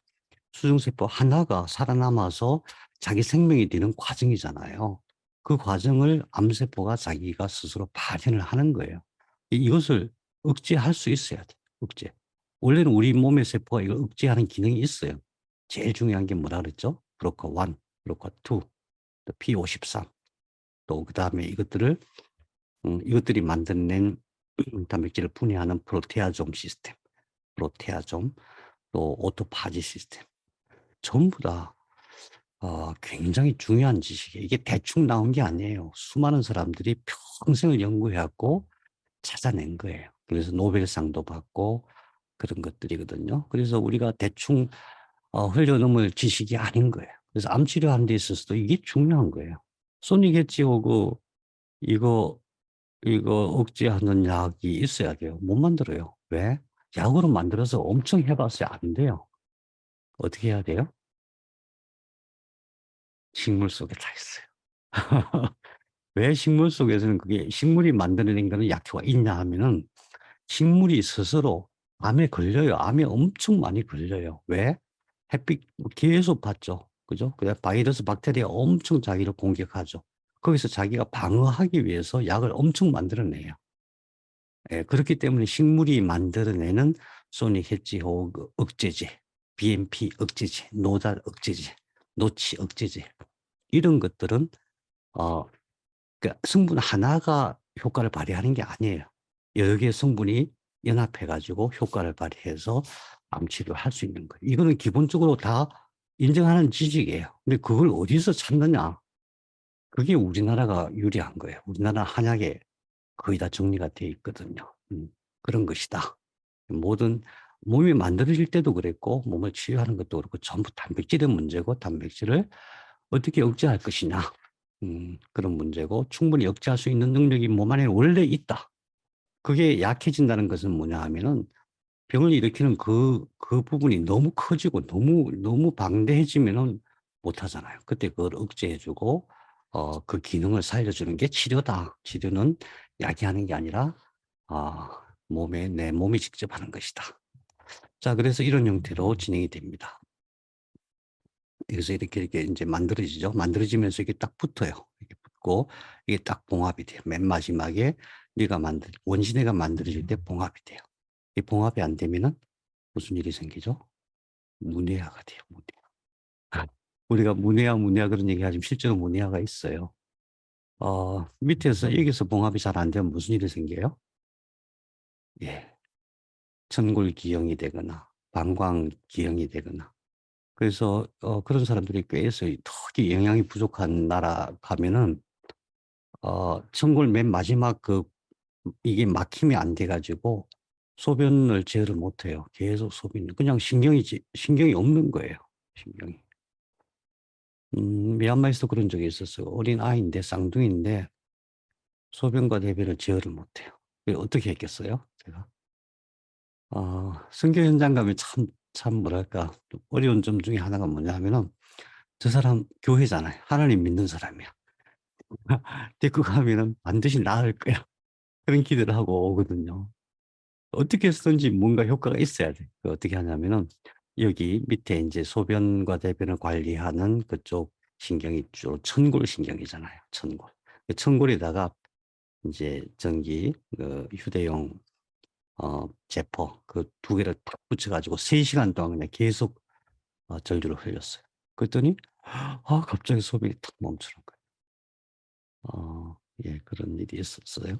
수중세포 하나가 살아남아서 자기 생명이 되는 과정이잖아요. 그 과정을 암세포가 자기가 스스로 발현을 하는 거예요. 이것을 억제할 수 있어야 돼. 억제. 원래는 우리 몸의 세포가 이걸 억제하는 기능이 있어요. 제일 중요한 게 뭐라 그랬죠? 브로커1, 브로커2, 또 P53. 또 그다음에 이것들이 만들어낸 단백질을 분해하는 프로테아좀 시스템, 프로테아좀, 또 오토파지 시스템. 전부 다 굉장히 중요한 지식이에요. 이게 대충 나온 게 아니에요. 수많은 사람들이 평생을 연구해왔고 찾아낸 거예요. 그래서 노벨상도 받고 그런 것들이거든요. 그래서 우리가 대충 흘려넘을 지식이 아닌 거예요. 그래서 암 치료하는 데 있어서도 이게 중요한 거예요. 소닉 엣지오그 이거 억제하는 약이 있어야 돼요. 못 만들어요. 왜? 약으로 만들어서 엄청 해봤어요. 안 돼요. 어떻게 해야 돼요? 식물 속에 다 있어요. 왜 식물 속에서는 그게 식물이 만들어낸 거는 약효가 있냐 하면은 식물이 스스로 암에 걸려요. 암에 엄청 많이 걸려요. 왜? 햇빛 계속 받죠. 그죠? 그다음 바이러스, 박테리아 엄청 자기를 공격하죠. 거기서 자기가 방어하기 위해서 약을 엄청 만들어내요. 예, 그렇기 때문에 식물이 만들어내는 소닉 해치호그 억제제, BMP 억제제, 노달 억제제, 노치 억제제 이런 것들은 어, 그러니까 성분 하나가 효과를 발휘하는 게 아니에요. 여러 개의 성분이 연합해가지고 효과를 발휘해서 암 치료를 할 수 있는 거예요. 이거는 기본적으로 다 인정하는 지식이에요. 근데 그걸 어디서 찾느냐? 그게 우리나라가 유리한 거예요. 우리나라 한약에 거의 다 정리가 되어 있거든요. 그런 것이다. 모든 몸이 만들어질 때도 그랬고 몸을 치유하는 것도 그렇고 전부 단백질의 문제고 단백질을 어떻게 억제할 것이냐. 그런 문제고 충분히 억제할 수 있는 능력이 몸 안에 원래 있다. 그게 약해진다는 것은 뭐냐 하면은 병을 일으키는 그 부분이 너무 커지고 너무 방대해지면은 못 하잖아요. 그때 그걸 억제해주고, 그 기능을 살려주는 게 치료다. 치료는 약이 하는 게 아니라, 내 몸이 직접 하는 것이다. 자, 그래서 이런 형태로 진행이 됩니다. 여기서 이렇게 이제 만들어지죠. 만들어지면서 이게 딱 붙어요. 이렇게 붙고 이게 딱 봉합이 돼요. 맨 마지막에 원시내가 만들어질 때 봉합이 돼요. 이 봉합이 안 되면은 무슨 일이 생기죠? 문해화가 돼요. 문해화. 우리가 문해화 그런 얘기 하지만 실제로 문해화가 있어요. 밑에서 여기서 봉합이 잘 안 되면 무슨 일이 생겨요? 예. 천골기형이 되거나 방광기형이 되거나. 그래서 그런 사람들이 꽤 있어요. 특히 영양이 부족한 나라 가면은 천골 맨 마지막 이게 막힘이 안 돼 가지고 소변을 제어를 못 해요. 계속 그냥 신경이 없는 거예요, 신경이. 미얀마에서 그런 적이 있었어요. 어린아이인데 쌍둥이인데 소변과 대변을 제어를 못 해요. 어떻게 했겠어요, 제가? 선교 현장 가면 참 뭐랄까 좀 어려운 점 중에 하나가 뭐냐 하면은 저 사람 교회잖아요. 하나님 믿는 사람이야. 데리고 가면은 반드시 나을 거야. 그런 기대를 하고 오거든요. 어떻게 했든지 뭔가 효과가 있어야 돼. 어떻게 하냐면은 여기 밑에 이제 소변과 대변을 관리하는 그쪽 신경이 주로 천골신경이잖아요. 천골. 그 천골에다가 이제 전기, 휴대용 제포 그 두 개를 탁 붙여가지고 3시간 동안 그냥 계속 전류를 흘렸어요. 그랬더니 갑자기 소변이 탁 멈추는 거예요. 예, 그런 일이 있었어요.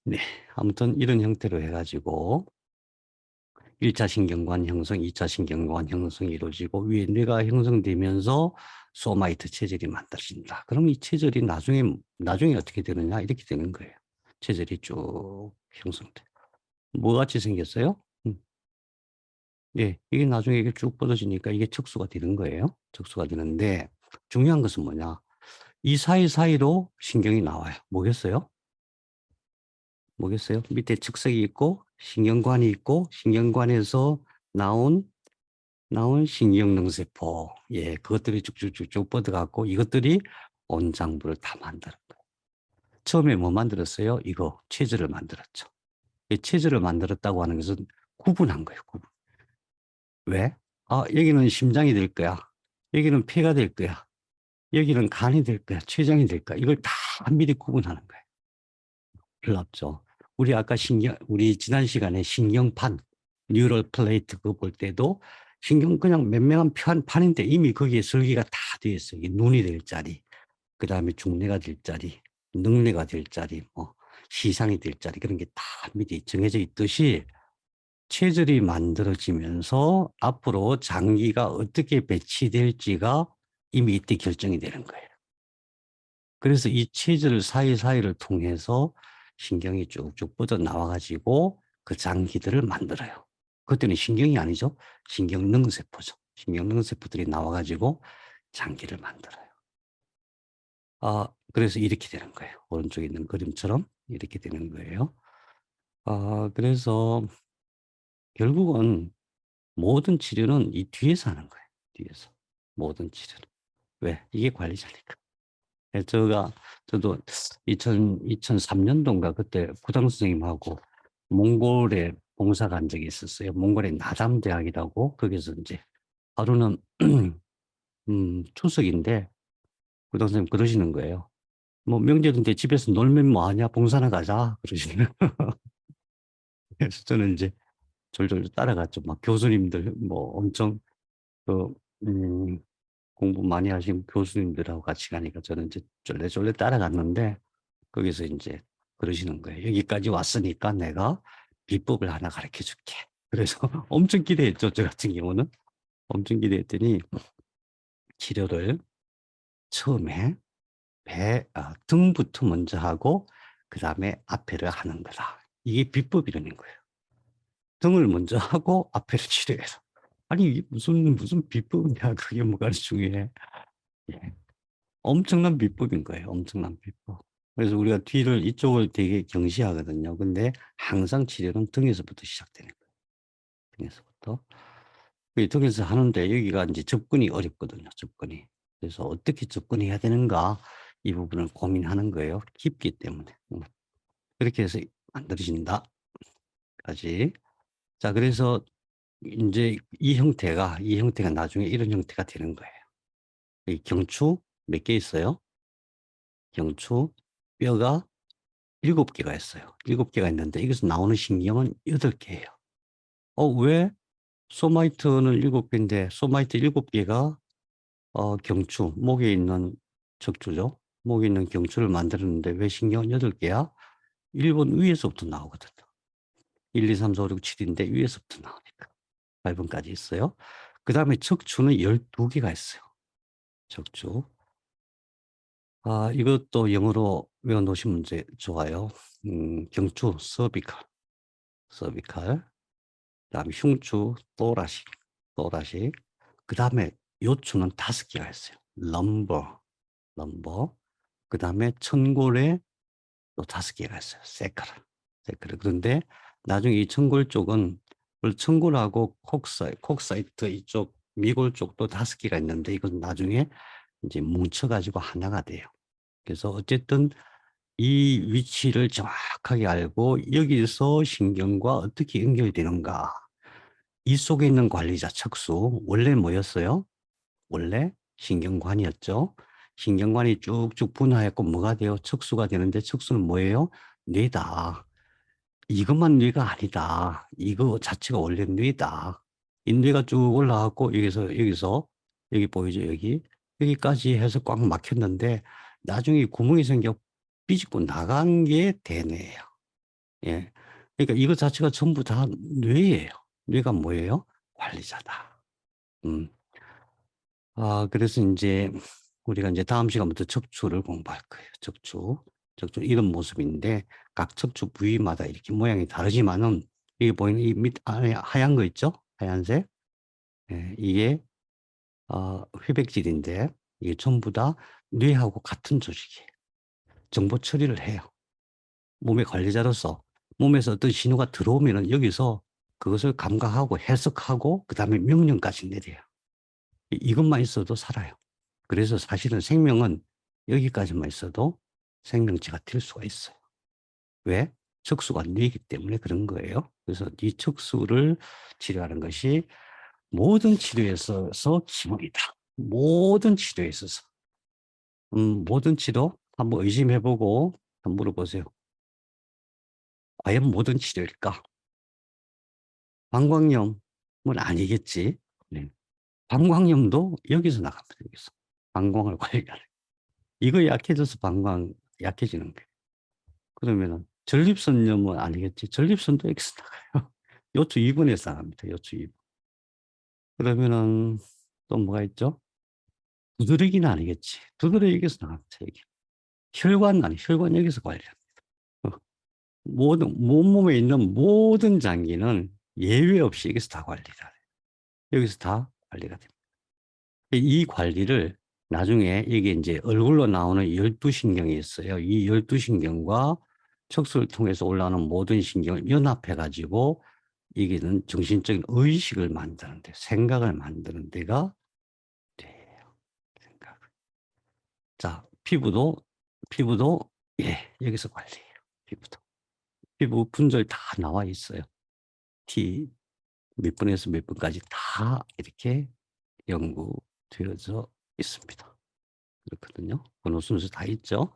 네. 아무튼 이런 형태로 해가지고 1차 신경관 형성, 2차 신경관 형성이 이루어지고 위에 뇌가 형성되면서 소마이트 체질이 만들어진다. 그럼 이 체질이 나중에 어떻게 되느냐? 이렇게 되는 거예요. 체질이 쭉 형성돼. 뭐 같이 생겼어요? 예, 이게 나중에 이게 쭉 뻗어지니까 이게 척수가 되는 거예요. 척수가 되는데 중요한 것은 뭐냐? 이 사이사이로 신경이 나와요. 뭐겠어요? 뭐겠어요? 밑에 측석이 있고 신경관이 있고 신경관에서 나온 신경능세포. 예, 그것들이 쭉쭉쭉쭉 뻗어갖고 이것들이 온장부를 다 만드는 거예요. 처음에 뭐 만들었어요? 이거 체질을 만들었죠. 이 체질을 만들었다고 하는 것은 구분한 거예요. 구분. 왜? 여기는 심장이 될 거야. 여기는 폐가 될 거야. 여기는 간이 될 거야. 췌장이 될 거야. 이걸 다 미리 구분하는 거예요. 놀랍죠. 우리 지난 시간에 신경판, 뉴럴 플레이트 그거 볼 때도 신경 그냥 맨맨한 판인데 이미 거기에 설계가 다 되어 있어요. 눈이 될 자리, 그 다음에 중뇌가 될 자리, 능뇌가 될 자리, 시상이 될 자리 그런 게 다 미리 정해져 있듯이 체질이 만들어지면서 앞으로 장기가 어떻게 배치될지가 이미 이때 결정이 되는 거예요. 그래서 이 체질 사이사이를 통해서 신경이 쭉쭉 뻗어나와 가지고 그 장기들을 만들어요. 그때는 신경이 아니죠. 신경능세포죠. 신경능세포들이 나와 가지고 장기를 만들어요. 그래서 이렇게 되는 거예요. 오른쪽에 있는 그림처럼 이렇게 되는 거예요. 그래서 결국은 모든 치료는 이 뒤에서 하는 거예요. 뒤에서. 모든 치료는. 왜? 이게 관리자니까. 저도 2003년도인가 그때 부장 선생님하고 몽골에 봉사 간 적이 있었어요. 몽골의 나담 대학이라고 거기서 이제 하루는 추석인데 부장 선생님 그러시는 거예요. 뭐 명절인데 집에서 놀면 뭐 하냐? 봉사나 가자 그러시는 거예요. 그래서 저는 이제 졸졸 따라갔죠. 막 교수님들 뭐 엄청 그 공부 많이 하신 교수님들하고 같이 가니까 저는 이제 쫄래쫄래 따라갔는데 거기서 이제 그러시는 거예요. 여기까지 왔으니까 내가 비법을 하나 가르쳐 줄게. 그래서 엄청 기대했죠. 저 같은 경우는. 엄청 기대했더니 치료를 처음에 등부터 먼저 하고 그다음에 앞에를 하는 거다. 이게 비법이라는 거예요. 등을 먼저 하고 앞에를 치료해서. 아니 이게 무슨 비법이냐. 그게 뭐가 중요해. 예. 엄청난 비법인 거예요. 엄청난 비법. 그래서 우리가 이쪽을 되게 경시하거든요. 근데 항상 치료는 등에서부터 시작되는 거예요. 등에서부터. 등에서 하는데 여기가 이제 접근이 어렵거든요. 접근이. 그래서 어떻게 접근해야 되는가 이 부분을 고민하는 거예요. 깊기 때문에. 그렇게 해서 만들어진다. 까지. 자, 그래서 이제 이 형태가 나중에 이런 형태가 되는 거예요. 이 경추 몇 개 있어요? 경추 뼈가 7개가 있어요. 7개가 있는데 여기서 나오는 신경은 8개예요. 왜? 소마이트는 7개인데 소마이트 7개가 경추, 목에 있는 척추죠. 목에 있는 경추를 만들었는데 왜 신경은 8개야? 1번 위에서부터 나오거든요. 1, 2, 3, 4, 5, 6, 7인데 위에서부터 나오니까. 8번까지 있어요. 그 다음에 척추는 12개가 있어요. 척추. 이것도 영어로 외워놓으시면 좋아요. 경추, 서비칼. 그 다음에 흉추, 또라식. 그 다음에 요추는 5개가 있어요. 럼버. 그 다음에 천골에 또 5개가 있어요. 세카르. 그런데 나중에 이 천골 쪽은 천골하고 콕사이트 이쪽 미골 쪽도 5개가 있는데 이건 나중에 이제 뭉쳐가지고 하나가 돼요. 그래서 어쨌든 이 위치를 정확하게 알고 여기서 신경과 어떻게 연결되는가. 이 속에 있는 관리자 척수 원래 뭐였어요? 원래 신경관이었죠. 신경관이 쭉쭉 분화했고 뭐가 돼요? 척수가 되는데 척수는 뭐예요? 뇌다. 이것만 뇌가 아니다. 이거 자체가 원래 뇌다. 이 뇌가 쭉 올라가고 여기서 여기 보이죠? 여기까지 해서 꽉 막혔는데 나중에 구멍이 생겨 삐집고 나간 게 대뇌예요. 예. 그러니까 이것 자체가 전부 다 뇌예요. 뇌가 뭐예요? 관리자다. 음. 그래서 이제 우리가 이제 다음 시간부터 척추를 공부할 거예요. 척추 이런 모습인데 각 척추 부위마다 이렇게 모양이 다르지만은 여기 보이는 이 밑 안에 하얀 거 있죠? 하얀색. 예, 이게 회백질인데 이게 전부 다 뇌하고 같은 조직이에요. 정보 처리를 해요. 몸의 관리자로서 몸에서 어떤 신호가 들어오면은 여기서 그것을 감각하고 해석하고 그다음에 명령까지 내려요. 이것만 있어도 살아요. 그래서 사실은 생명은 여기까지만 있어도 생명체가 될 수가 있어요. 왜? 척수가 뇌이기 때문에 그런 거예요. 그래서 이 척수를 치료하는 것이 모든 치료에 있어서 기본이다. 모든 치료에 있어서. 모든 치료 한번 의심해보고 한번 물어보세요. 과연 모든 치료일까? 방광염은 아니겠지. 네. 방광염도 여기서 나갑니다. 여기서. 방광을 관리하는. 이거 약해져서 방광 약해지는 거예요. 그러면은 전립선염은 아니겠지. 전립선도 여기서 나가요. 요추 2번에서 나갑니다. 요추 2번. 그러면은 또 뭐가 있죠? 두드러기는 아니겠지. 두드러기 여기서 나갑니다. 여기. 혈관 여기서 관리합니다. 어, 온몸에 있는 모든 장기는 예외 없이 여기서 다 관리를 해요. 여기서 다 관리가 됩니다. 이 관리를 나중에 이게 이제 얼굴로 나오는 12신경이 있어요. 이 12신경과 척수를 통해서 올라오는 모든 신경을 연합해가지고 이게는 정신적인 의식을 만드는데, 생각을 만드는 데가 돼요. 생각. 자, 피부도, 예, 여기서 관리해요. 피부 분절 다 나와 있어요. T 몇 번에서 몇 번까지 다 이렇게 연구되어져 있습니다. 그렇거든요. 번호 순서 다 있죠.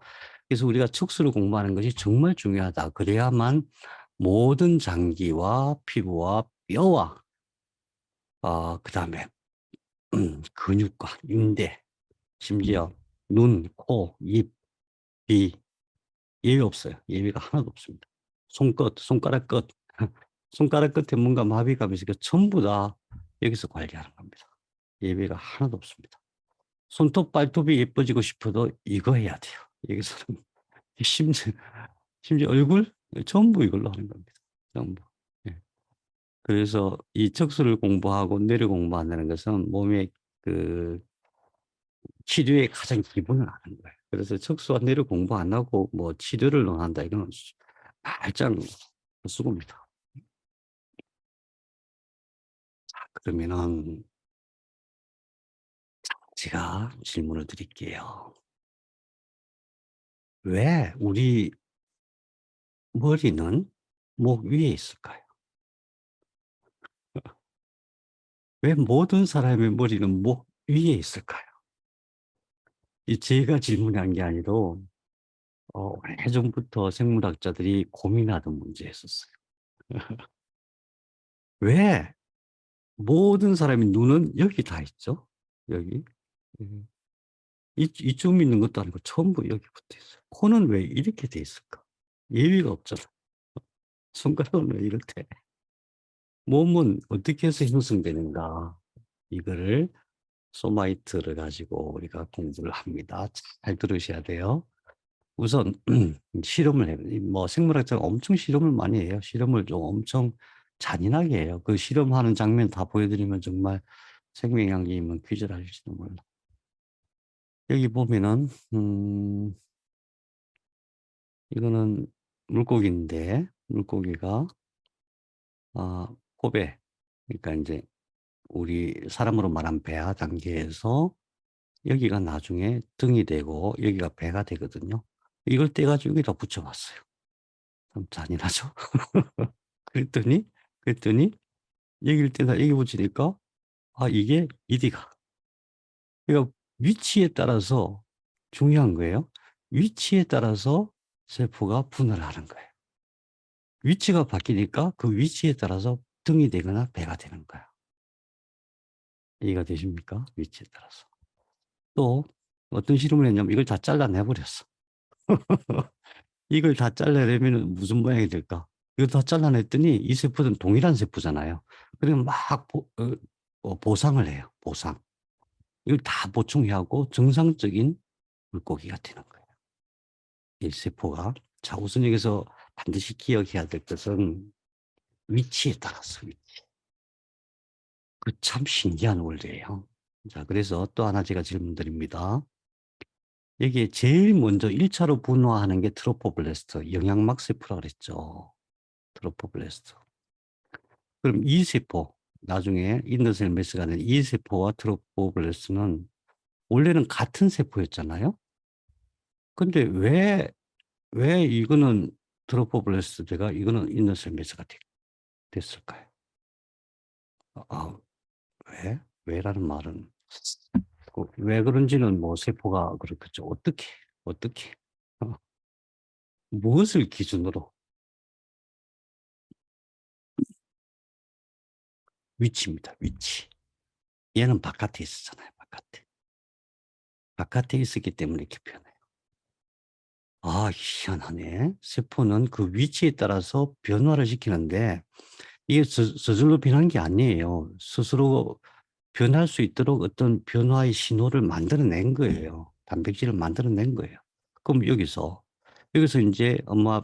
그래서 우리가 척수를 공부하는 것이 정말 중요하다. 그래야만 모든 장기와 피부와 뼈와 그다음에 근육과 인대, 심지어 눈, 코, 입, 귀 예외 없어요. 예외가 하나도 없습니다. 손가락 끝, 손가락 끝에 뭔가 마비감이 있으니까 전부 다 여기서 관리하는 겁니다. 예외가 하나도 없습니다. 손톱, 발톱이 예뻐지고 싶어도 이거 해야 돼요. 여기서는 심지어 얼굴 전부 이걸로 하는 겁니다. 전부. 예. 그래서 이 척수를 공부하고 뇌를 공부한다는 것은 몸의 그 치료의 가장 기본을 아는 거예요. 그래서 척수와 뇌를 공부 안 하고 뭐 치료를 논한다 이거는 말짱 헛수고입니다. 그러면은 제가 질문을 드릴게요. 왜 우리 머리는 목 위에 있을까요? 왜 모든 사람의 머리는 목 위에 있을까요? 이 제가 질문한 게 아니고 오래전부터 생물학자들이 고민하던 문제였었어요. 왜 모든 사람의 눈은 여기 다 있죠? 여기. 음. 이쯤 있는 것도 아니고 전부 여기 붙어 있어요. 코는 왜 이렇게 돼 있을까? 예외가 없잖아. 손가락은 왜 이렇대? 몸은 어떻게 해서 형성되는가? 이거를 소마이트를 가지고 우리가 공부를 합니다. 잘 들으셔야 돼요. 우선 실험을 해요. 뭐 생물학자가 엄청 실험을 많이 해요. 실험을 좀 엄청 잔인하게 해요. 그 실험하는 장면 다 보여드리면 정말 생명양기이면 기절하실지도 몰라. 여기 보면은 이거는 물고기인데 물고기가 고배, 그러니까 이제 우리 사람으로 말하면 배아 단계에서 여기가 나중에 등이 되고 여기가 배가 되거든요. 이걸 떼가지고 여기다 붙여봤어요. 참 잔인하죠. 그랬더니 여기를 떼다 여기 붙이니까 이게 이디가. 그러니까 위치에 따라서 중요한 거예요. 위치에 따라서 세포가 분할하는 거예요. 위치가 바뀌니까 그 위치에 따라서 등이 되거나 배가 되는 거야. 이해가 되십니까? 위치에 따라서. 또 어떤 실험을 했냐면 이걸 다 잘라내버렸어. 이걸 다 잘라내면 무슨 모양이 될까? 이거 다 잘라냈더니 이 세포는 동일한 세포잖아요. 그러면 막 보상을 해요. 보상. 이걸 다 보충해하고 정상적인 물고기가 되는 거예요. 이 세포가. 자, 우선 여기서 반드시 기억해야 될 것은 위치에 따라서 위치. 그 참 신기한 원리예요. 자, 그래서 또 하나 제가 질문 드립니다. 여기에 제일 먼저 1차로 분화하는 게 트로포블레스트, 영양막 세포라고 그랬죠. 트로포블레스트. 그럼 이 세포, 나중에 인더셀 메스가 된 이 세포와 트로포블레스트는 원래는 같은 세포였잖아요. 근데 왜 이거는 트로포블레스트가 이거는 인더셀 메스가 됐을까요? 왜? 왜라는 말은 왜 그런지는 뭐 세포가 그렇겠죠. 어떻게 어, 무엇을 기준으로 위치입니다. 위치. 얘는 바깥에 있었잖아요. 바깥에 있었기 때문에 이렇게 변해요. 희한하네. 세포는 그 위치에 따라서 변화를 시키는데 이게 저절로 변한 게 아니에요. 스스로 변할 수 있도록 어떤 변화의 신호를 만들어낸 거예요. 단백질을 만들어낸 거예요. 그럼 여기서 이제 엄마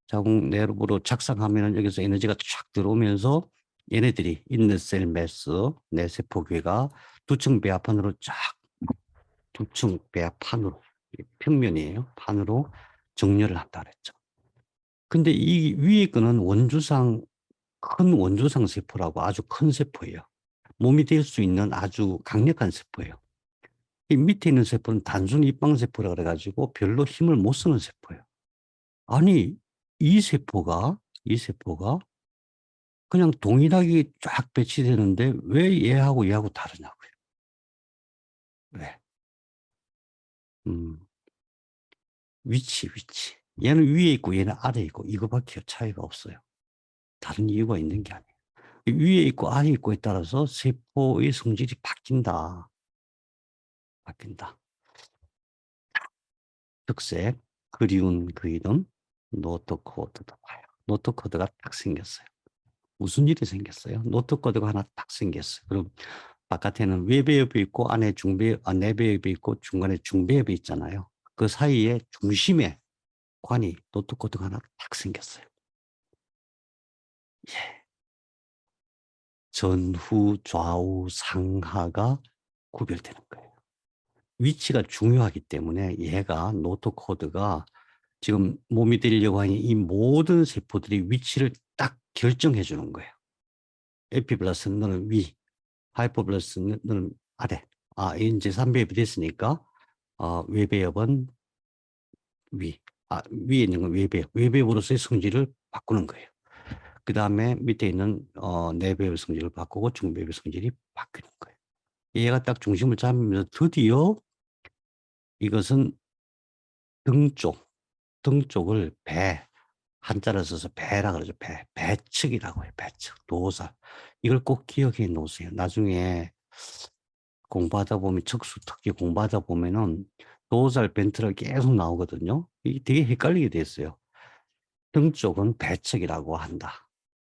자궁 내부로 착상하면 여기서 에너지가 쫙 들어오면서 얘네들이 있는 셀 매스, 내세포괴가 두층 배합판으로 쫙, 두층 배합판으로, 평면이에요. 판으로 정렬을 한다 그랬죠. 근데 이 위에 거는 큰 원주상 세포라고 아주 큰 세포예요. 몸이 될 수 있는 아주 강력한 세포예요. 이 밑에 있는 세포는 단순히 입방세포라 그래가지고 별로 힘을 못 쓰는 세포예요. 아니, 이 세포가 그냥 동일하게 쫙 배치되는데 왜 얘하고 다르냐고요. 왜? 위치. 얘는 위에 있고 얘는 아래에 있고 이거밖에 차이가 없어요. 다른 이유가 있는 게 아니에요. 위에 있고 아래에 있고에 따라서 세포의 성질이 바뀐다. 특색, 그리운 그 이름, 노트코드도 봐요. 노트코드가 딱 생겼어요. 무슨 일이 생겼어요? 노트코드가 하나 딱 생겼어요. 그럼 바깥에는 외배엽이 있고 안에 내배엽이 있고 중간에 중배엽이 있잖아요. 그 사이에 중심에 관이 노트코드가 하나 딱 생겼어요. 예. 전후, 좌우, 상하가 구별되는 거예요. 위치가 중요하기 때문에 얘가 노트코드가 지금 몸이 되려고 하는 이 모든 세포들이 위치를 딱 결정해 주는 거예요. 에피블라스는 너는 위, 하이포블라스는 너는 아래. 이제 3배엽이 됐으니까 외배엽은 위. 위에 있는 건 외배엽. 외배엽으로서의 성질을 바꾸는 거예요. 그 다음에 밑에 있는 내배열 성질을 바꾸고 중배열 성질이 바뀌는 거예요. 얘가 딱 중심을 잡으면서 드디어 이것은 등 쪽을 한자를 써서 배라 그러죠. 배측이라고 해요. 배측, 도살. 이걸 꼭 기억해 놓으세요. 나중에 공부하다 보면 특기 공부하다 보면은 도살, 벤트럴 계속 나오거든요. 이게 되게 헷갈리게 됐어요. 등 쪽은 배측이라고 한다.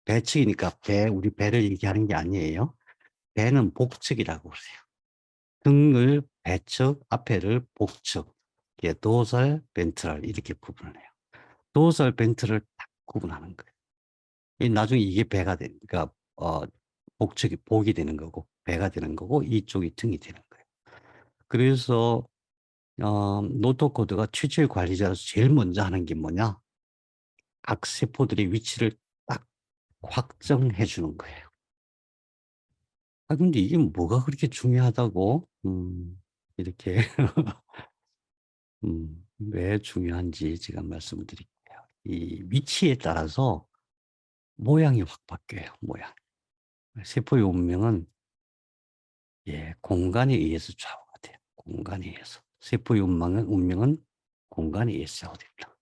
배측이니까 우리 배를 얘기하는 게 아니에요. 배는 복측이라고 그러세요. 등을 배측, 앞에를 복측. 이게 도살, 벤트럴 이렇게 구분을 해요. 도살, 벤트를 딱 구분하는 거예요. 나중에 이게 배가 되니까 복측이 복이 되는 거고 배가 되는 거고 이쪽이 등이 되는 거예요. 그래서 노토코드가 추출 관리자로서 제일 먼저 하는 게 뭐냐? 각 세포들의 위치를 딱 확정해 주는 거예요. 근데 이게 뭐가 그렇게 중요하다고? 이렇게 왜 중요한지 제가 말씀을 드릴게요. 이 위치에 따라서 모양이 확 바뀌어요. 모양. 세포의 운명은 공간에 의해서 좌우가 돼요. 공간에 의해서. 세포의 운명은 공간에 의해서 좌우된다.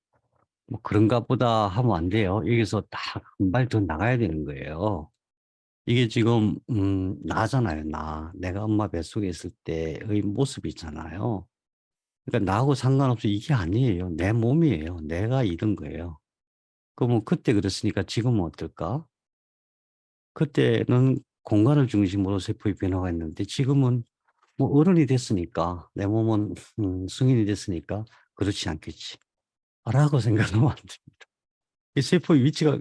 뭐 그런가 보다 하면 안 돼요. 여기서 딱 한 발 더 나가야 되는 거예요. 이게 지금 나잖아요. 내가 엄마 뱃속에 있을 때의 모습이 있잖아요. 그러니까 나하고 상관없이 이게 아니에요. 내 몸이에요. 내가 이런 거예요. 그러면 그때 그랬으니까 지금은 어떨까? 그때는 공간을 중심으로 세포의 변화가 있는데 지금은 뭐 어른이 됐으니까 내 몸은 성인이 됐으니까 그렇지 않겠지. 라고 생각하면 안 됩니다. 이 세포의 위치가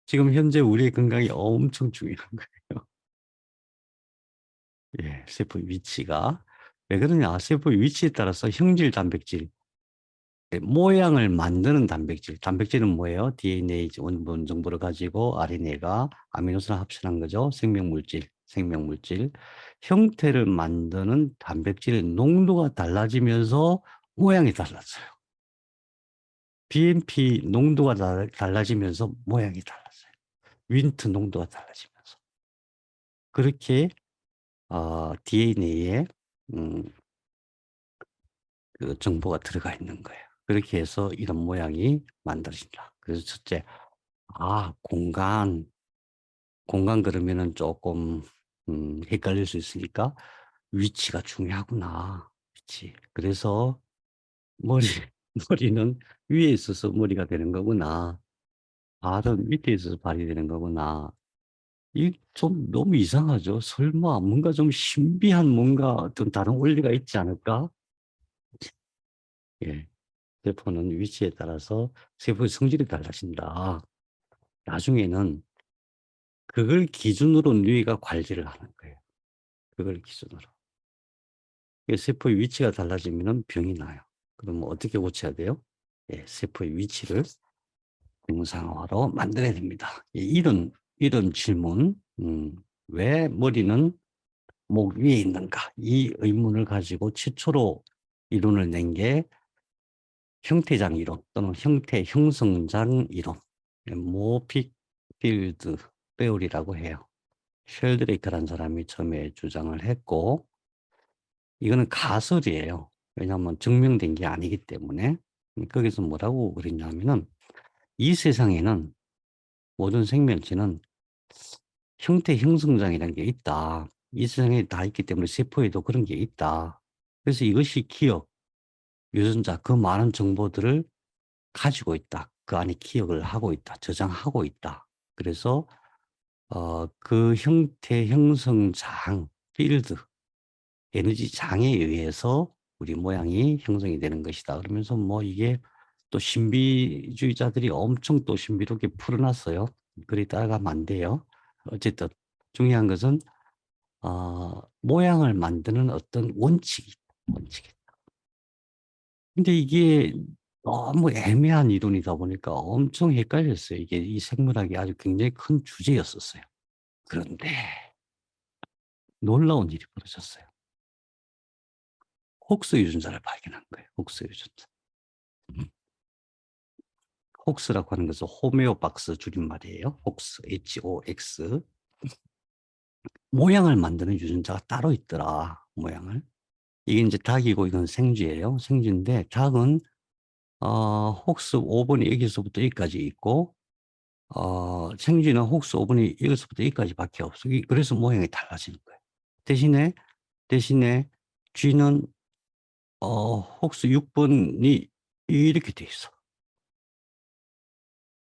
지금 현재 우리의 건강에 엄청 중요한 거예요. 세포의 위치가. 왜 그러냐? 세포의 위치에 따라서 형질 단백질, 모양을 만드는 단백질은 뭐예요? DNA 원본 정보를 가지고 RNA가 아미노산을 합쳐한 거죠. 생명물질. 형태를 만드는 단백질의 농도가 달라지면서 모양이 달라져요. BMP 농도가 달라지면서 모양이 달라져요. 윈트 농도가 달라지면서. 그렇게 DNA에 그 정보가 들어가 있는 거예요. 그렇게 해서 이런 모양이 만들어진다. 그래서 첫째, 공간 그러면은 조금 헷갈릴 수 있으니까 위치가 중요하구나. 위치. 그래서 머리는 위에 있어서 머리가 되는 거구나. 발은 밑에 있어서 발이 되는 거구나. 이 좀 너무 이상하죠? 설마 뭔가 좀 신비한 뭔가 어떤 다른 원리가 있지 않을까? 예. 세포는 위치에 따라서 세포의 성질이 달라진다. 나중에는 그걸 기준으로 뇌가 관리를 하는 거예요. 그걸 기준으로. 세포의 위치가 달라지면 병이 나요. 그러면 어떻게 고쳐야 돼요? 세포의 위치를 정상화로 만들어야 됩니다. 이런 질문, 왜 머리는 목 위에 있는가? 이 의문을 가지고 최초로 이론을 낸 게 형태장 이론 또는 형태 형성장 이론, 모픽 필드 베올이라고 해요. 쉘드레이크라는 사람이 처음에 주장을 했고, 이거는 가설이에요. 왜냐하면 증명된 게 아니기 때문에. 거기서 뭐라고 그랬냐면은 이 세상에는 모든 생명체는 형태 형성장이라는 게 있다. 이 세상에 다 있기 때문에 세포에도 그런 게 있다. 그래서 이것이 기억, 유전자, 그 많은 정보들을 가지고 있다. 그 안에 기억을 하고 있다. 저장하고 있다. 그래서 그 형태 형성장, 필드, 에너지 장에 의해서 우리 모양이 형성이 되는 것이다. 그러면서 뭐 이게 또 신비주의자들이 엄청 또 신비롭게 풀어놨어요. 그리 따라가면 안 돼요. 어쨌든 중요한 것은 모양을 만드는 어떤 원칙이. 근데 이게 너무 애매한 이론이다 보니까 엄청 헷갈렸어요. 이게 이 생물학이 아주 굉장히 큰 주제였었어요. 그런데 놀라운 일이 벌어졌어요. 혹스 유전자를 발견한 거예요. 혹스 유전자. 혹스라고 하는 것은 호메오박스 줄임말이에요. 혹스, HOX. 모양을 만드는 유전자가 따로 있더라. 모양을. 이게 이제 닭이고 이건 생쥐예요. 생쥐인데 닭은 혹스 5번이 여기서부터 여기까지 있고 생쥐는 혹스 5번이 여기서부터 여기까지밖에 없어. 그래서 모양이 달라지는 거예요. 대신에 쥐는 혹스 6번이 이렇게 돼 있어.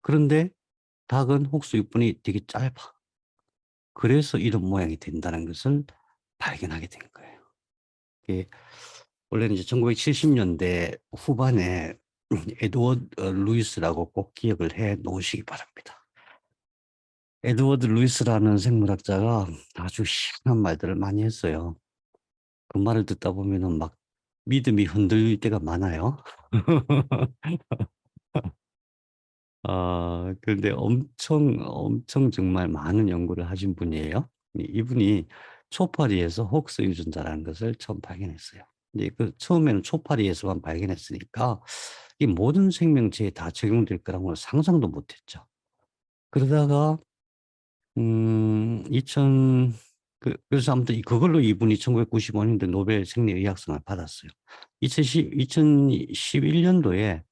그런데 닭은 혹스 6번이 되게 짧아. 그래서 이런 모양이 된다는 것을 발견하게 된 거예요. 이게 원래는 이제 1970년대 후반에 에드워드 루이스라고 꼭 기억을 해 놓으시기 바랍니다. 에드워드 루이스라는 생물학자가 아주 희한한 말들을 많이 했어요. 그 말을 듣다 보면은 막 믿음이 흔들릴 때가 많아요. 그런데 엄청 정말 많은 연구를 하신 분이에요. 이분이 초파리에서 혹스 유전자라는 것을 처음 발견했어요. 근데 그 처음에는 초파리에서만 발견했으니까 이 모든 생명체에 다 적용될 거라고는 상상도 못했죠. 그러다가 2000 그래서 아무튼 그걸로 이분이 1995년도에 노벨 생리의학상을 받았어요. 2011년도에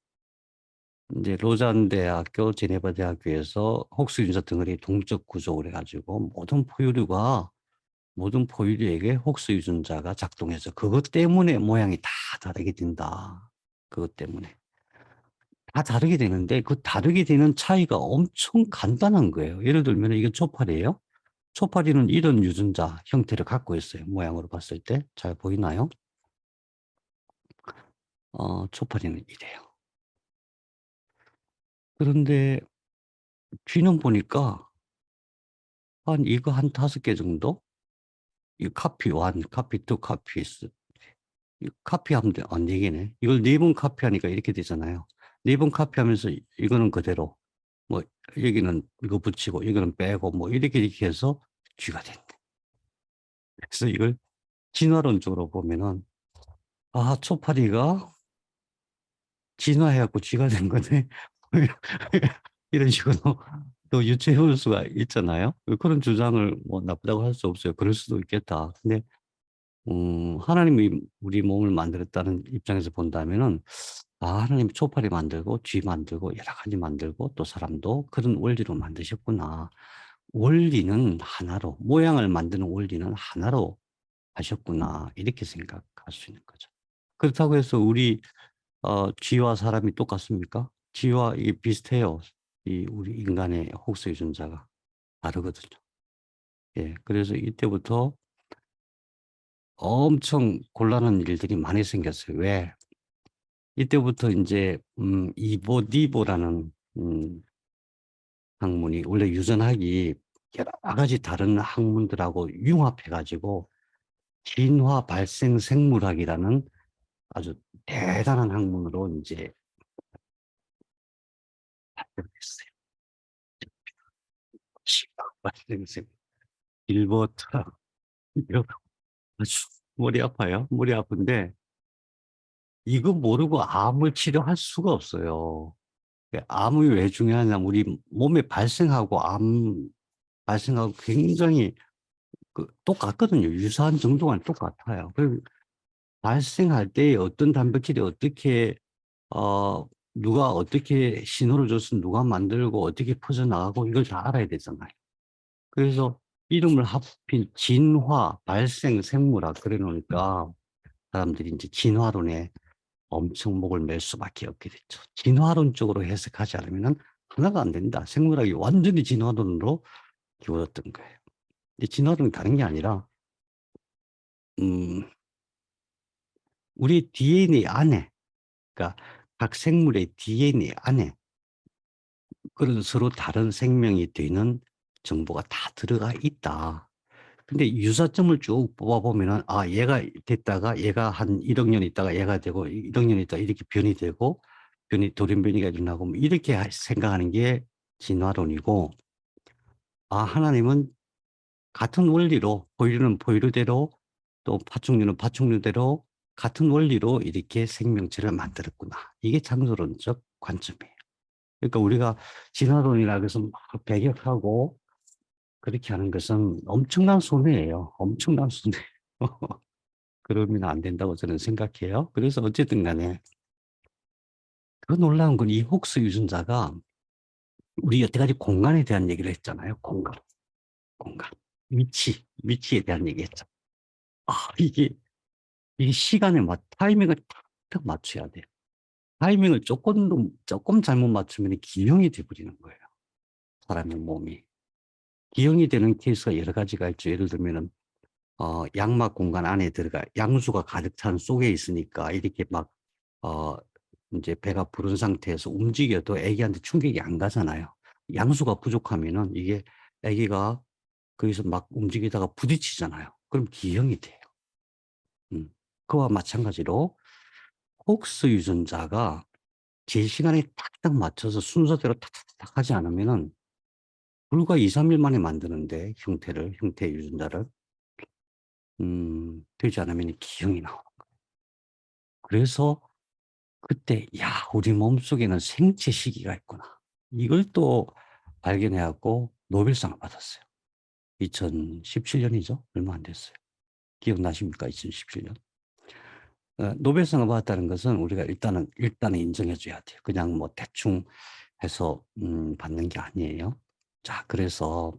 이제 로잔 대학교, 제네바 대학교에서 혹스 유전자 덩어리 동적 구조를 해가지고 모든 포유류에게 혹스 유전자가 작동해서 그것 때문에 모양이 다 다르게 된다. 그것 때문에 다 다르게 되는데 그 다르게 되는 차이가 엄청 간단한 거예요. 예를 들면 이게 초파리예요. 초파리는 이런 유전자 형태를 갖고 있어요. 모양으로 봤을 때 잘 보이나요? 초파리는 이래요. 그런데 쥐는 보니까 이거 한 5개 정도? 이 카피 1, 카피 2, 카피 3. 카피하면 안 되겠네. 이걸 4번 카피하니까 이렇게 되잖아요. 4번 카피하면서 이거는 그대로, 뭐, 여기는 이거 붙이고, 이거는 빼고, 뭐, 이렇게 해서 쥐가 됐네. 그래서 이걸 진화론적으로 보면은, 초파리가 진화해갖고 쥐가 된 거네. 이런 식으로 또 유추해 볼 수가 있잖아요. 그런 주장을 뭐 나쁘다고 할 수 없어요. 그럴 수도 있겠다. 근데 하나님이 우리 몸을 만들었다는 입장에서 본다면은 하나님이 초파리 만들고 쥐 만들고 여러 가지 만들고 또 사람도 그런 원리로 만드셨구나. 원리는 하나로, 모양을 만드는 원리는 하나로 하셨구나. 이렇게 생각할 수 있는 거죠. 그렇다고 해서 쥐와 사람이 똑같습니까? 쥐와 이게 비슷해요. 우리 인간의 혹스 유전자가 다르거든요. 예, 그래서 이때부터 엄청 곤란한 일들이 많이 생겼어요. 왜? 이때부터 이제 이보니보라는 학문이 원래 유전학이 여러 가지 다른 학문들하고 융합해가지고 진화 발생 생물학이라는 아주 대단한 학문으로 이제 발전했어요. 진화 발생 생 길버트라고 아주 머리 아파요. 머리 아픈데 이거 모르고 암을 치료할 수가 없어요. 암이 왜 중요하냐? 우리 몸에 발생하고 굉장히 똑같거든요. 유사한 정도가 똑같아요. 발생할 때 어떤 단백질이 어떻게, 누가 어떻게 신호를 줘서 누가 만들고 어떻게 퍼져나가고 이걸 다 알아야 되잖아요. 그래서 이름을 합힌 진화, 발생, 생물학 그래 놓으니까 사람들이 이제 진화론에 엄청 목을 맬 수밖에 없게 됐죠. 진화론적으로 해석하지 않으면 하나가 안 된다. 생물학이 완전히 진화론으로 기울었던 거예요. 이 진화론이 다른 게 아니라 음, 우리 DNA 안에, 그러니까 각 생물의 DNA 안에 그런 서로 다른 생명이 되는 정보가 다 들어가 있다. 근데 유사점을 쭉 뽑아보면은, 얘가 됐다가 얘가 한 1억 년 있다가 얘가 되고 1억 년 있다가 이렇게 변이 되고 돌연변이가 일어나고 뭐 이렇게 생각하는 게 진화론이고, 하나님은 같은 원리로 포유류는 포유류대로 또 파충류는 파충류대로 같은 원리로 이렇게 생명체를 만들었구나. 이게 창조론적 관점이에요. 그러니까 우리가 진화론이라 해서 막 배격하고 그렇게 하는 것은 엄청난 손해예요. 엄청난 손해. 그러면 안 된다고 저는 생각해요. 그래서 어쨌든 간에 그 놀라운 건 이 혹스 유전자가 우리 여태까지 공간에 대한 얘기를 했잖아요. 공간. 위치에 대한 얘기했죠. 이게 시간에 타이밍을 탁탁 맞춰야 돼요. 타이밍을 조금 잘못 맞추면 기형이 돼버리는 거예요. 사람의 몸이. 기형이 되는 케이스가 여러 가지가 있죠. 예를 들면은, 양막 공간 안에 양수가 가득 찬 속에 있으니까 이렇게 어, 이제 배가 부른 상태에서 움직여도 애기한테 충격이 안 가잖아요. 양수가 부족하면은 이게 애기가 거기서 막 움직이다가 부딪히잖아요. 그럼 기형이 돼요. 그와 마찬가지로 혹스 유전자가 제 시간에 탁탁 맞춰서 순서대로 탁탁탁 하지 않으면은 불과 2, 3일 만에 만드는데 형태 유전자를 되지 않으면 기형이 나오는 거예요. 그래서 그때 야 우리 몸속에는 생체 시기가 있구나. 이걸 또 발견해 갖고 노벨상을 받았어요. 2017년이죠. 얼마 안 됐어요. 기억나십니까? 2017년. 노벨상을 받았다는 것은 우리가 일단은 인정해 줘야 돼요. 그냥 뭐 대충 해서 받는 게 아니에요. 자, 그래서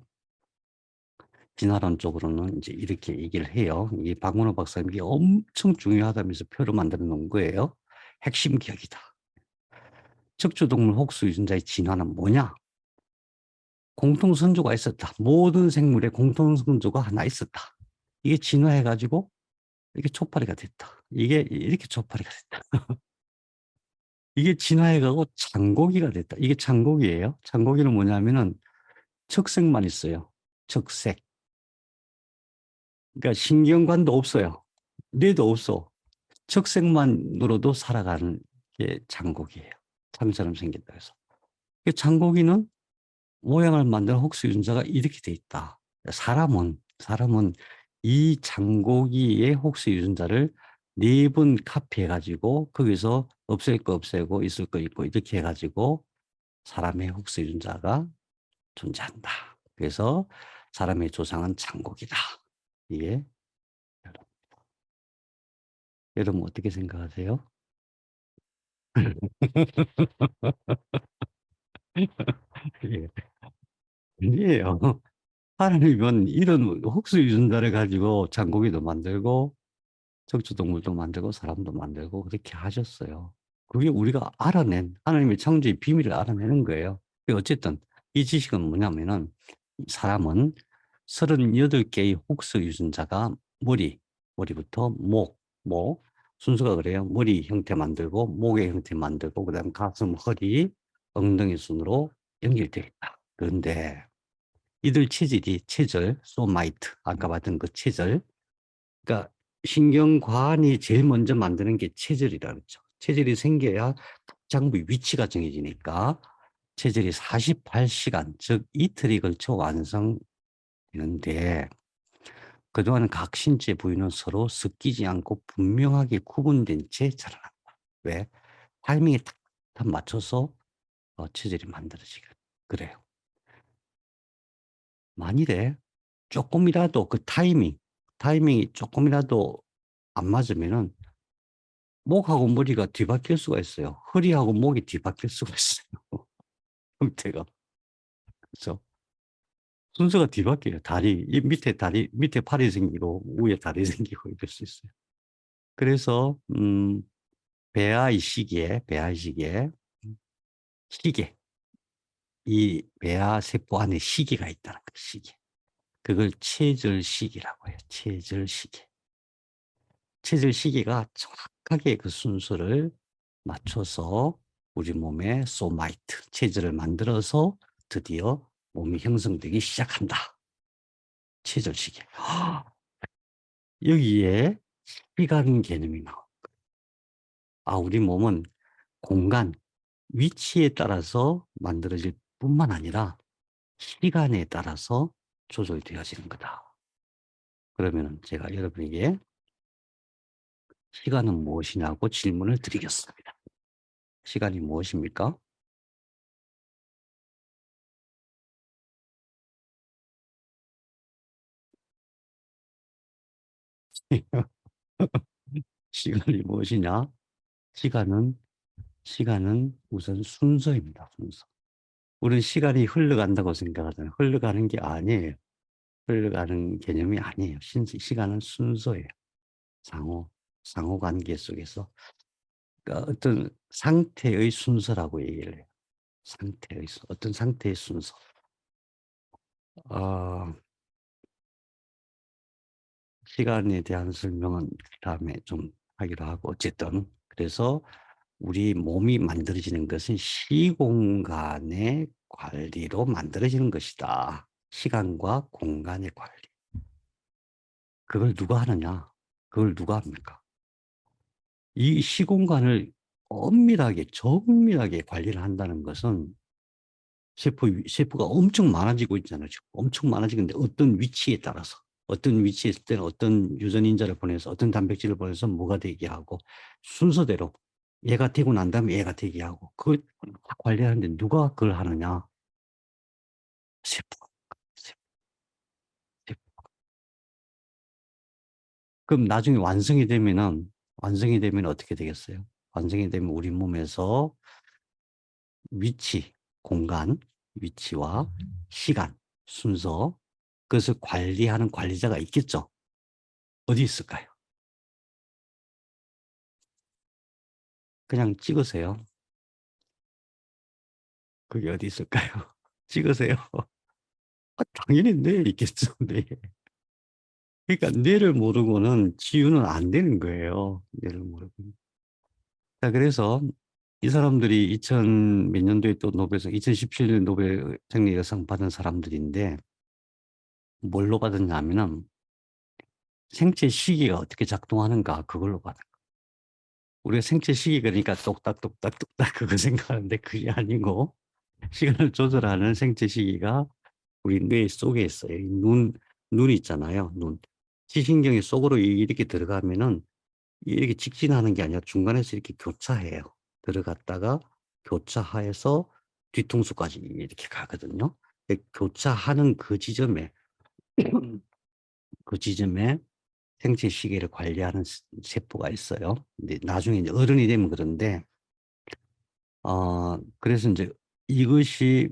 진화론적으로는 이제 이렇게 얘기를 해요. 이 박문호 박사님이 엄청 중요하다면서 표를 만들어 놓은 거예요. 핵심 기억이다. 척추동물 혹수 유전자의 진화는 뭐냐? 공통선조가 있었다. 모든 생물의 공통선조가 하나 있었다. 이게 진화해가지고 이게 초파리가 됐다. 이게 이렇게 초파리가 됐다. 이게 진화해가고 장고기가 됐다. 이게 장고기예요. 장고기는 뭐냐면은 척색만 있어요. 척색. 그러니까 신경관도 없어요. 뇌도 없어. 척색만으로도 살아가는 게 장고기예요. 참처럼 생겼다 해서. 장고기는 모양을 만드는 혹수 유전자가 이렇게 돼 있다. 사람은 이 장고기의 혹수 유전자를 4번 카피해가지고 거기서 없앨 거 없애고 있을 거 있고 이렇게 해가지고 사람의 혹수 유전자가 존재한다. 그래서 사람의 조상은 장고기다. 이게 여러분 어떻게 생각하세요? 예. 아니에요. 하나님은 이런 혹수 유전자를 가지고 장고기도 만들고 척추동물도 만들고 사람도 만들고 그렇게 하셨어요. 그게 우리가 하나님의 창조의 비밀을 알아내는 거예요. 어쨌든 이 지식은 뭐냐면은 사람은 38개의 혹수 유전자가 머리부터 순서가 그래요. 머리 형태 만들고 목의 형태 만들고 그다음 가슴, 허리, 엉덩이 순으로 연결되어 있다. 그런데 이들 체질, 소마이트, 아까 봤던 그 체질, 그러니까 신경관이 제일 먼저 만드는 게 체질이라 그랬죠. 체질이 생겨야 장부의 위치가 정해지니까 체질이 48시간, 즉 이틀이 걸쳐 완성되는데 그동안 각 신체 부위는 서로 섞이지 않고 분명하게 구분된 채 자라난다. 왜? 타이밍에 딱 맞춰서 체질이 만들어지게 그래요. 만일에 조금이라도 그 타이밍이 조금이라도 안 맞으면은 목하고 머리가 뒤바뀔 수가 있어요. 허리하고 목이 뒤바뀔 수가 있어요. 형태가. 그렇죠? 순서가 뒤바뀌어요. 밑에 팔이 생기고 위에 다리 생기고 이럴 수 있어요. 그래서 배아의 시기에 시계 이 배아 세포 안에 시계가 있다는 거 시계. 그걸 체절시기라고 해요. 체절시계. 체질시계가 정확하게 그 순서를 맞춰서 우리 몸에 소마이트, 체질을 만들어서 드디어 몸이 형성되기 시작한다. 체질시계. 여기에 시간 개념이 나와. 우리 몸은 공간, 위치에 따라서 만들어질 뿐만 아니라 시간에 따라서 조절되어지는 거다. 그러면 제가 여러분에게 시간은 무엇이냐고 질문을 드리겠습니다. 시간이 무엇입니까? 시간이 무엇이냐? 시간은 우선 순서입니다. 순서. 우리는 시간이 흘러간다고 생각하잖아요. 흘러가는 게 아니에요. 흘러가는 개념이 아니에요. 시간은 순서예요. 상호 관계 속에서 그러니까 어떤 상태의 순서라고 얘기를 해요. 어떤 상태의 순서. 시간에 대한 설명은 다음에 좀 하기로 하고 어쨌든 그래서 우리 몸이 만들어지는 것은 시공간의 관리로 만들어지는 것이다. 시간과 공간의 관리. 그걸 누가 하느냐? 그걸 누가 합니까? 이 시공간을 정밀하게 관리를 한다는 것은 세포가 엄청 많아지고 있잖아요. 지금 엄청 많아지는데 어떤 위치에 따라서 어떤 위치에 있을 때는 어떤 유전인자를 보내서 어떤 단백질을 보내서 뭐가 되게 하고 순서대로 얘가 되고 난 다음에 얘가 되게 하고 그걸 다 관리하는데 누가 그걸 하느냐? 세포. 세포. 세포. 그럼 나중에 완성이 되면 어떻게 되겠어요? 완성이 되면 우리 몸에서 공간, 위치와 시간, 순서, 그것을 관리하는 관리자가 있겠죠. 어디 있을까요? 그냥 찍으세요. 그게 어디 있을까요? 찍으세요. 당연히 뇌에 있겠죠. 뇌. 그러니까 뇌를 모르고는 치유는 안 되는 거예요. 뇌를 모르고. 자, 그래서 이 사람들이 2000 몇 년도에 또 노벨상, 2017년 노벨 생리의학상 받은 사람들인데 뭘로 받았냐면은 생체 시계가 어떻게 작동하는가 그걸로 받은 거예요. 우리가 생체 시계 그러니까 똑딱똑딱똑딱 그거 생각하는데 그게 아니고 시간을 조절하는 생체 시계가 우리 뇌 속에 있어요. 눈 있잖아요. 눈. 시신경이 속으로 이렇게 들어가면은 이렇게 직진하는 게 아니라 중간에서 이렇게 교차해요. 들어갔다가 교차해서 뒤통수까지 이렇게 가거든요. 교차하는 그 지점에 생체 시계를 관리하는 세포가 있어요. 근데 나중에 이제 어른이 되면 그런데 그래서 이제 이것이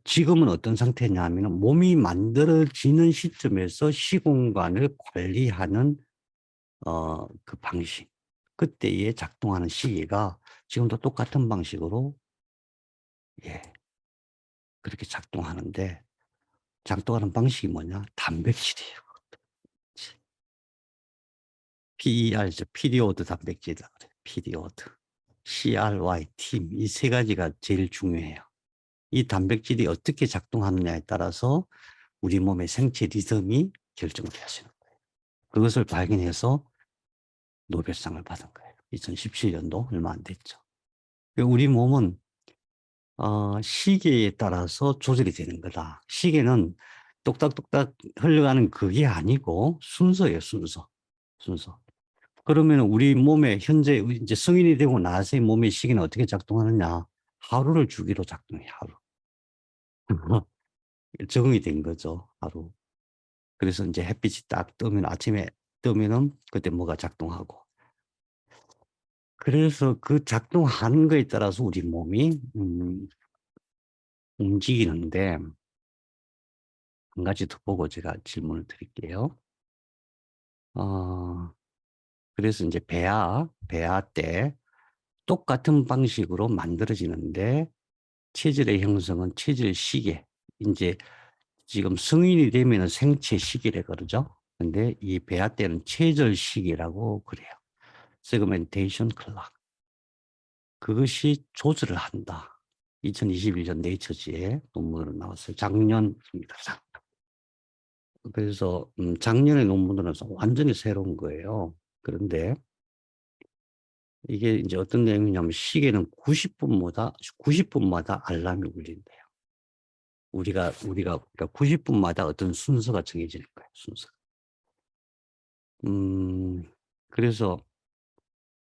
지금은 어떤 상태냐면은 몸이 만들어지는 시점에서 시공간을 관리하는 그 방식, 그때에 작동하는 시계가 지금도 똑같은 방식으로 예 그렇게 작동하는데 작동하는 방식이 뭐냐? 단백질이에요. PER죠. 피리오드 단백질이라고 그래요. 피리오드. CRY, 팀. 이 세 가지가 제일 중요해요. 이 단백질이 어떻게 작동하느냐에 따라서 우리 몸의 생체 리듬이 결정을 하시는 거예요. 그것을 발견해서 노벨상을 받은 거예요. 2017년도 얼마 안 됐죠. 우리 몸은 시계에 따라서 조절이 되는 거다. 시계는 똑딱똑딱 흘러가는 그게 아니고 순서예요, 순서. 그러면 우리 몸에 현재 이제 성인이 되고 나서의 몸의 시계는 어떻게 작동하느냐? 하루를 주기로 작동해, 하루. 적응이 된 거죠, 하루. 그래서 이제 햇빛이 딱 뜨면 아침에 뜨면은 그때 뭐가 작동하고. 그래서 그 작동하는 거에 따라서 우리 몸이 움직이는데 한 가지 더 보고 제가 질문을 드릴게요. 그래서 이제 배아 때 똑같은 방식으로 만들어지는데 체질의 형성은 체질 시계. 이제 지금 성인이 되면 생체 시계래 그러죠. 근데 이 배아 때는 체질 시계라고 그래요. 세그멘테이션 클락. 그것이 조절을 한다. 2021년 네이처지에 논문으로 나왔어요. 작년입니다. 그래서 작년에 논문으로 나와서 완전히 새로운 거예요. 그런데 이게 이제 어떤 내용이냐면 시계는 90분마다 알람이 울린대요. 우리가 그러니까 90분마다 어떤 순서가 정해지는 거예요. 순서. 그래서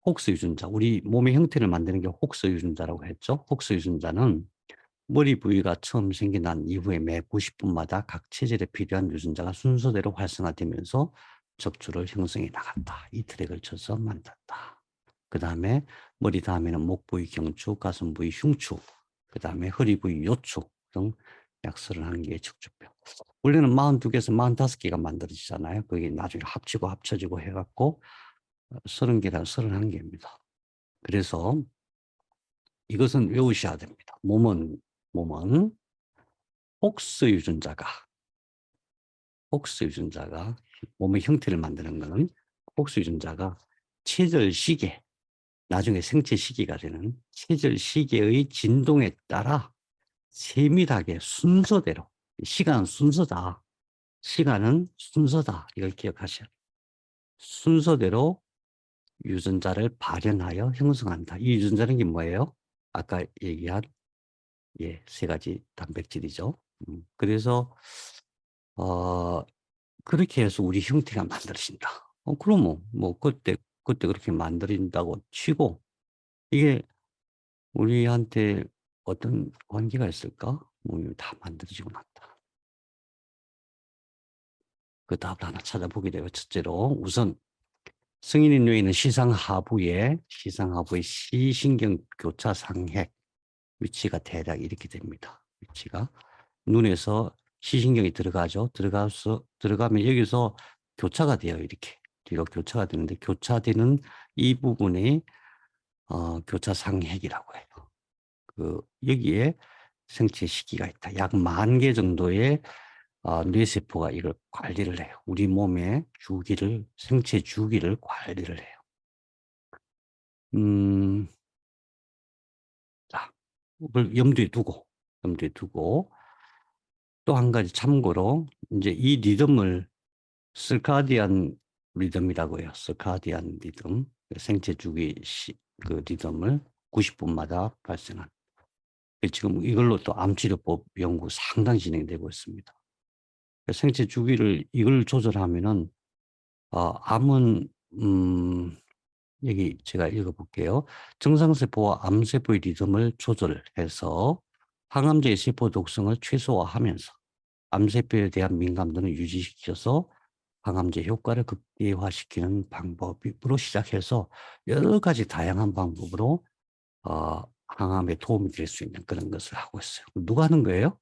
혹스 유전자, 우리 몸의 형태를 만드는 게 혹스 유전자라고 했죠. 혹스 유전자는 머리 부위가 처음 생겨난 이후에 매 90분마다 각 체질에 필요한 유전자가 순서대로 활성화되면서 척추를 형성해 나간다. 이틀에 걸쳐서 만든다. 그 다음에 머리 다음에는 목 부위 경추, 가슴 부위 흉추, 그 다음에 허리 부위 요추 등 약 31개의 척추뼈. 원래는 42개에서 45개가 만들어지잖아요. 그게 나중에 합쳐지고 해갖고 30개랑 31개입니다. 그래서 이것은 외우셔야 됩니다. 몸은 폭스 유전자가 몸의 형태를 만드는 것은 폭스 유전자가 체절 시계, 나중에 생체 시계가 되는 체절 시계의 진동에 따라 세밀하게 순서대로, 시간은 순서다. 이걸 기억하셔야 돼요. 순서대로 유전자를 발현하여 형성한다. 이 유전자는 게 뭐예요? 아까 얘기한 세 가지 단백질이죠. 그래서 그렇게 해서 우리 형태가 만들어진다. 그러면 뭐 그때 그렇게 만들어진다고 치고 이게 우리한테 어떤 관계가 있을까? 뭐 다 만들어지고 났다. 그 답을 하나 찾아보게 되고 첫째로 우선 성인의 뇌에는 시상하부의 시신경 교차 상핵 위치가 대략 이렇게 됩니다. 위치가 눈에서 시신경이 들어가죠. 들어가면 여기서 교차가 돼요. 이렇게 뒤로 교차가 되는데 교차되는 이 부분이 교차상핵이라고 해요. 여기에 생체 시기가 있다. 약 10,000개 정도의 뇌세포가 이걸 관리를 해요. 우리 몸의 생체 주기를 관리를 해요. 자, 그걸 염두에 두고 또 한 가지 참고로 이제 이 리듬을 서카디안 리듬이라고 해요. 서카디안 리듬, 생체 주기 그 리듬을 90분마다 발생한. 지금 이걸로 또 암치료법 연구 상당히 진행되고 있습니다. 생체 주기를 이걸 조절하면은 암은 여기 제가 읽어볼게요. 정상세포와 암세포의 리듬을 조절해서 항암제의 세포 독성을 최소화하면서 암세포에 대한 민감도는 유지시켜서 항암제 효과를 극대화시키는 방법으로 시작해서 여러 가지 다양한 방법으로 항암에 도움이 될 수 있는 그런 것을 하고 있어요. 누가 하는 거예요?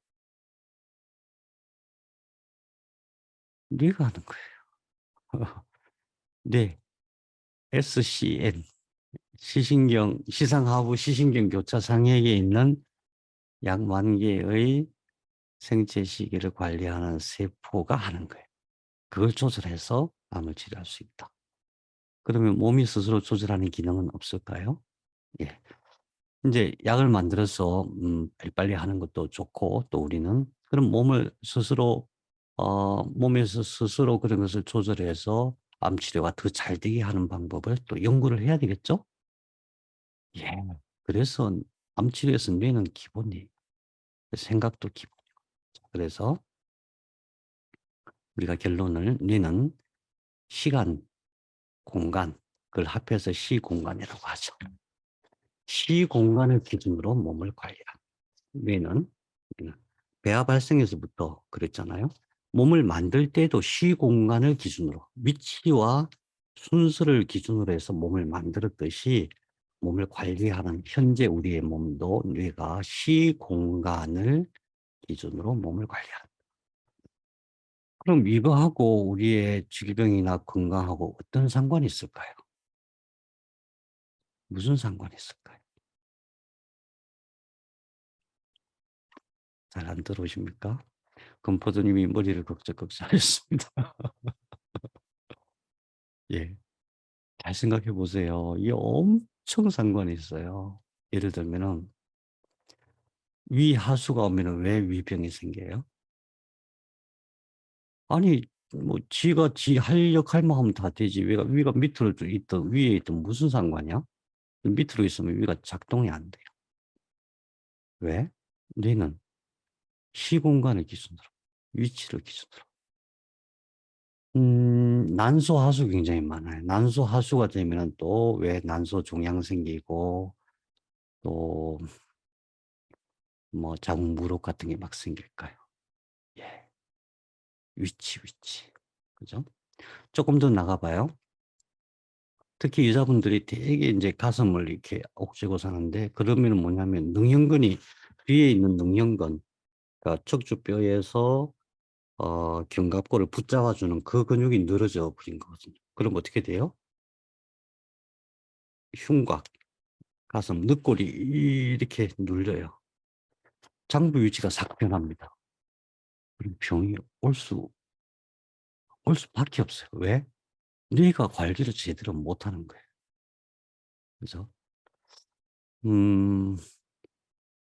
네가 하는 거예요. 네, SCN 시상하부 시신경 교차 상핵에 있는 약 10,000개의 생체 시계를 관리하는 세포가 하는 거예요. 그걸 조절해서 암을 치료할 수 있다. 그러면 몸이 스스로 조절하는 기능은 없을까요? 예. 이제 약을 만들어서 빨리빨리 하는 것도 좋고 또 우리는 그럼 몸을 스스로 몸에서 스스로 그런 것을 조절해서 암 치료가 더 잘 되게 하는 방법을 또 연구를 해야 되겠죠? 예. 그래서 암 치료에서 뇌는 기본이에요. 생각도 기본이고. 그래서 우리가 결론을 뇌는 시간, 공간, 그걸 합해서 시공간이라고 하죠. 시공간을 기준으로 몸을 관리한다. 뇌는 배아 발생에서부터 그랬잖아요. 몸을 만들 때도 시공간을 기준으로 위치와 순서를 기준으로 해서 몸을 만들었듯이 몸을 관리하는 현재 우리의 몸도 뇌가 시공간을 기준으로 몸을 관리한다. 그럼 이거하고 우리의 질병이나 건강하고 어떤 상관이 있을까요? 무슨 상관이 있을까요? 잘 안 들어오십니까? 금포도님이 머리를 걱적걱적 하셨습니다. 예. 잘 생각해 보세요. 이게 엄청 상관이 있어요. 예를 들면은 위하수가 오면은 왜 위병이 생겨요? 아니 뭐 지가 지 할 역할만 하면 다 되지. 위가 밑으로 있든 위에 있든 무슨 상관이야? 밑으로 있으면 위가 작동이 안 돼요. 왜? 뇌는 시공간을 기준으로, 위치를 기준으로. 난소 하수 굉장히 많아요. 난소 하수가 되면은 또 왜 난소 종양 생기고 또 뭐 자궁 무록 같은 게 막 생길까요? 예. 위치. 그죠? 조금 더 나가봐요. 특히 여자분들이 되게 이제 가슴을 이렇게 옥죄고 사는데, 그러면 뭐냐면 능형근이 뒤에 있는 능형근, 그러니까 척추뼈에서 견갑골을 붙잡아주는 그 근육이 늘어져 버린 거거든요. 그럼 어떻게 돼요? 흉곽, 가슴, 늑골이 이렇게 눌려요. 장부 위치가 싹 변합니다. 그럼 병이 올 수밖에 없어요. 왜? 뇌가 관리를 제대로 못하는 거예요. 그죠? 음,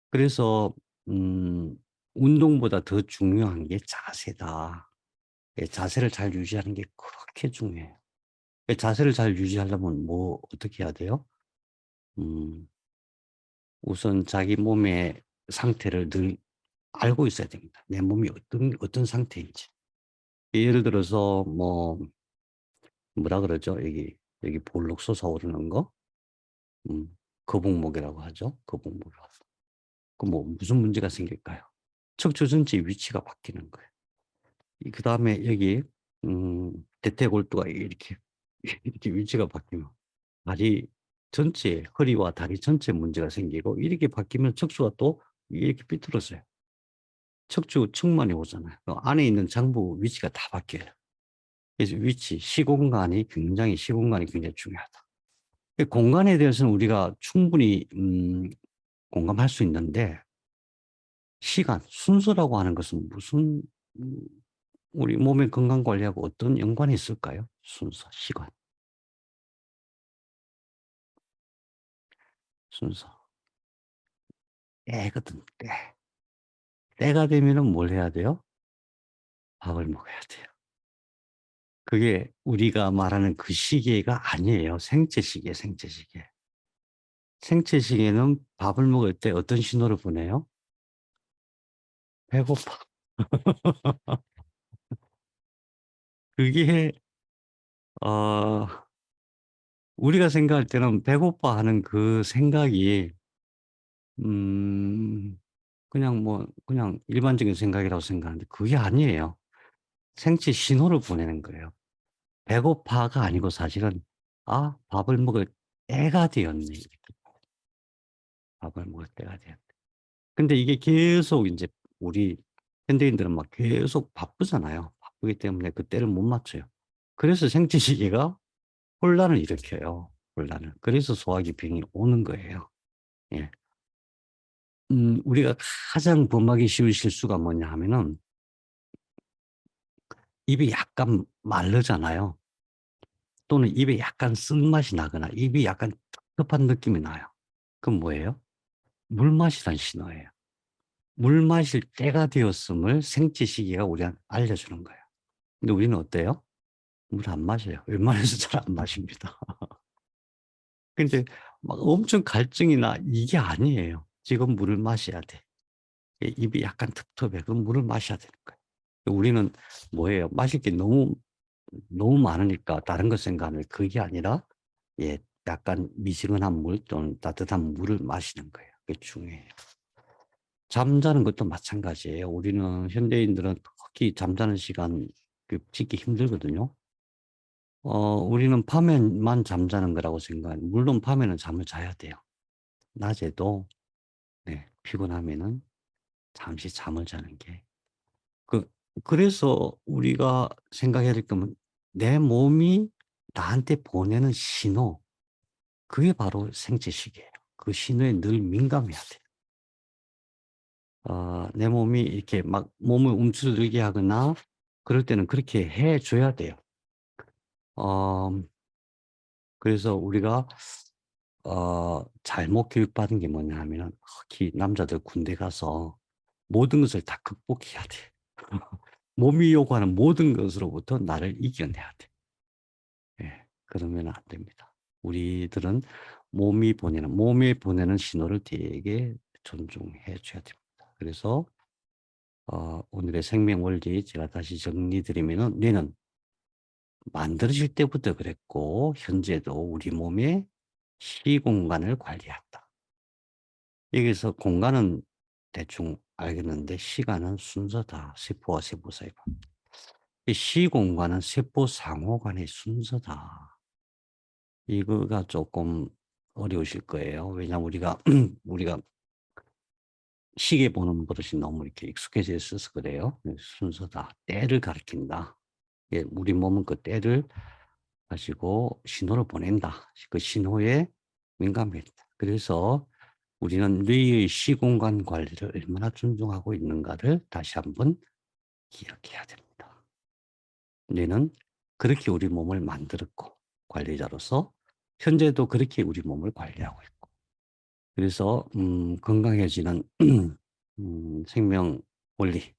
그래서, 음, 운동보다 더 중요한 게 자세다. 예, 자세를 잘 유지하는 게 그렇게 중요해요. 예, 자세를 잘 유지하려면 뭐, 어떻게 해야 돼요? 음, 우선 자기 몸의 상태를 늘 알고 있어야 됩니다. 내 몸이 어떤 상태인지. 예를 들어서, 뭐라 그러죠? 여기 볼록 솟아오르는 거? 거북목이라고 하죠. 거북목. 그 뭐, 무슨 문제가 생길까요? 척추 전체 위치가 바뀌는 거예요. 그 다음에 여기, 대퇴골두가 이렇게, 이렇게 위치가 바뀌면 다리 전체, 허리와 다리 전체 문제가 생기고, 이렇게 바뀌면 척추가 또 이렇게 삐뚤어져요. 척추 측만이 오잖아요. 그 안에 있는 장부 위치가 다 바뀌어요. 그래서 시공간이 굉장히 중요하다. 공간에 대해서는 우리가 충분히 공감할 수 있는데, 시간, 순서라고 하는 것은 무슨 우리 몸의 건강 관리하고 어떤 연관이 있을까요? 순서, 시간, 순서. 때거든, 때. 때가 되면은 뭘 해야 돼요? 밥을 먹어야 돼요. 그게 우리가 말하는 그 시계가 아니에요. 생체 시계, 생체 시계. 생체 시계는 밥을 먹을 때 어떤 신호를 보내요? 배고파. 그게 어, 우리가 생각할 때는 배고파 하는 그 생각이 음, 그냥 일반적인 생각이라고 생각하는데 그게 아니에요. 생체 신호를 보내는 거예요. 배고파가 아니고 사실은 아, 밥을 먹을 때가 되었네. 밥을 먹을 때가 되었네. 근데 이게 계속 이제 우리 현대인들은 막 계속 바쁘잖아요. 바쁘기 때문에 그 때를 못 맞춰요. 그래서 생체 시계가 혼란을 일으켜요. 혼란을. 그래서 소화기병이 오는 거예요. 예. 우리가 가장 범하기 쉬운 실수가 뭐냐 하면은 입이 약간 마르잖아요. 또는 입에 약간 쓴맛이 나거나 입이 약간 텁텁한 느낌이 나요. 그럼 뭐예요? 물 마시라는 신호예요. 물 마실 때가 되었음을 생체 시계가 우리한테 알려주는 거예요. 근데 우리는 어때요? 물 안 마셔요. 웬만해서 잘 안 마십니다. 근데 막 엄청 갈증이나 이게 아니에요. 지금 물을 마셔야 돼. 입이 약간 텁텁해. 그럼 물을 마셔야 되는 거예요. 우리는 뭐예요? 마실 게 너무 많으니까 다른 거 생각하는 그게 아니라 예, 약간 미지근한 물 또는 따뜻한 물을 마시는 거예요. 그게 중요해요. 잠자는 것도 마찬가지예요. 우리는 현대인들은 특히 잠자는 시간 짓기 힘들거든요. 우리는 밤에만 잠자는 거라고 생각해요. 물론 밤에는 잠을 자야 돼요. 낮에도 네, 피곤하면은 잠시 잠을 자는 게 그 그래서 우리가 생각해야 될 거면 내 몸이 나한테 보내는 신호, 그게 바로 생체시계예요. 그 신호에 늘 민감해야 돼요. 내 몸이 이렇게 막 몸을 움츠러들게 하거나 그럴 때는 그렇게 해 줘야 돼요. 어 그래서 우리가 잘못 교육받은 게 뭐냐 하면은 특히 남자들 군대 가서 모든 것을 다 극복해야 돼. 몸이 요구하는 모든 것으로부터 나를 이겨내야 돼. 예. 그러면 안 됩니다. 우리들은 몸이 보내는 신호를 되게 존중해 줘야 됩니다. 그래서 오늘의 생명 원리 제가 다시 정리 드리면은 뇌는 만들어질 때부터 그랬고 현재도 우리 몸의 시공간을 관리한다. 여기서 공간은 대충 알겠는데 시간은 순서다. 세포와 세포 사이가. 이 시공간은 세포 상호 간의 순서다. 이거가 조금 어려우실 거예요. 왜냐하면 우리가 시계 보는 버릇이 너무 이렇게 익숙해져 있어서 그래요. 순서다. 때를 가리킨다. 예, 우리 몸은 그 때를 가지고 신호를 보낸다. 그 신호에 민감했다. 그래서 우리는 뇌의 시공간 관리를 얼마나 존중하고 있는가를 다시 한번 기억해야 됩니다. 뇌는 그렇게 우리 몸을 만들었고 관리자로서 현재도 그렇게 우리 몸을 관리하고 있고 그래서 건강해지는 생명 원리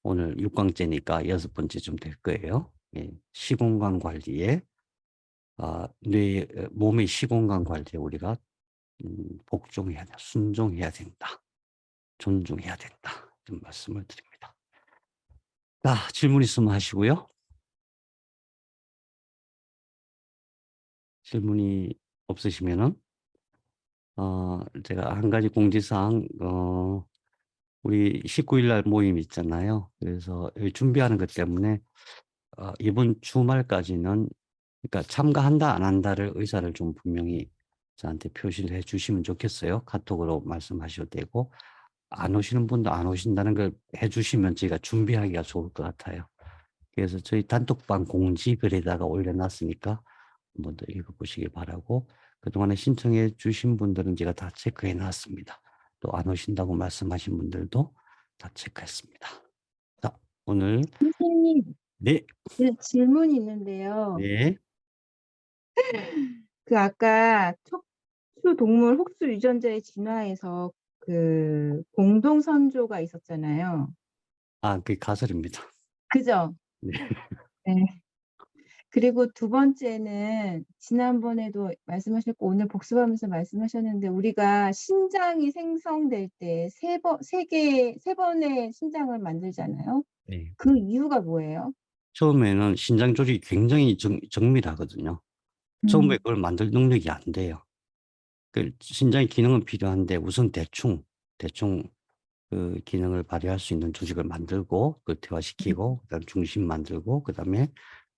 오늘 6강째니까 6번째쯤 될 거예요. 예, 시공간 관리에 뇌 몸의 시공간 관리에 우리가 복종해야 된다. 순종해야 된다. 존중해야 된다. 이런 말씀을 드립니다. 자, 질문 있으면 하시고요. 질문이 없으시면은 제가 한 가지 공지사항 우리 19일 날 모임 있잖아요. 그래서 준비하는 것 때문에 이번 주말까지는 그러니까 참가한다 안 한다를 의사를 좀 분명히 저한테 표시를 해 주시면 좋겠어요. 카톡으로 말씀하셔도 되고 안 오시는 분도 안 오신다는 걸 해 주시면 저희가 준비하기가 좋을 것 같아요. 그래서 저희 단톡방 공지글에다가 올려놨으니까 한번 더 읽어보시기 바라고 그동안에 신청해 주신 분들은 제가 다 체크해 놨습니다. 또 안 오신다고 말씀하신 분들도 다 체크했습니다. 자, 오늘
선생님,
네,
질문이 있는데요.
네,
그 아까 척추 동물 혹수 유전자의 진화에서 그 공동 선조가 있었잖아요.
그 가설입니다.
그죠?
네.
네. 그리고 두 번째는 지난번에도 말씀하셨고 오늘 복습하면서 말씀하셨는데 우리가 신장이 생성될 때 세 번의 신장을 만들잖아요.
네.
그 이유가 뭐예요?
처음에는 신장 조직이 굉장히 정밀하거든요. 처음에 그걸 만들 능력이 안 돼요. 그 신장의 기능은 필요한데 우선 대충 그 기능을 발휘할 수 있는 조직을 만들고 극대화시키고 그다음 중심 만들고 그다음에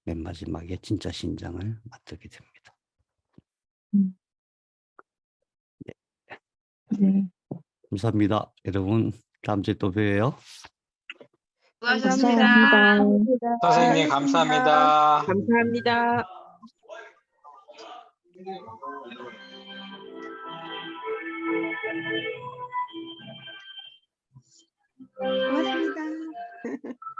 맨 마지막에 진짜 신장을 만들게 됩니다.
음. 네.
감사합니다. 여러분 다음 주에 또 봬요.
수고하셨습니다.
선생님 감사합니다.
감사합니다.
고맙습니다.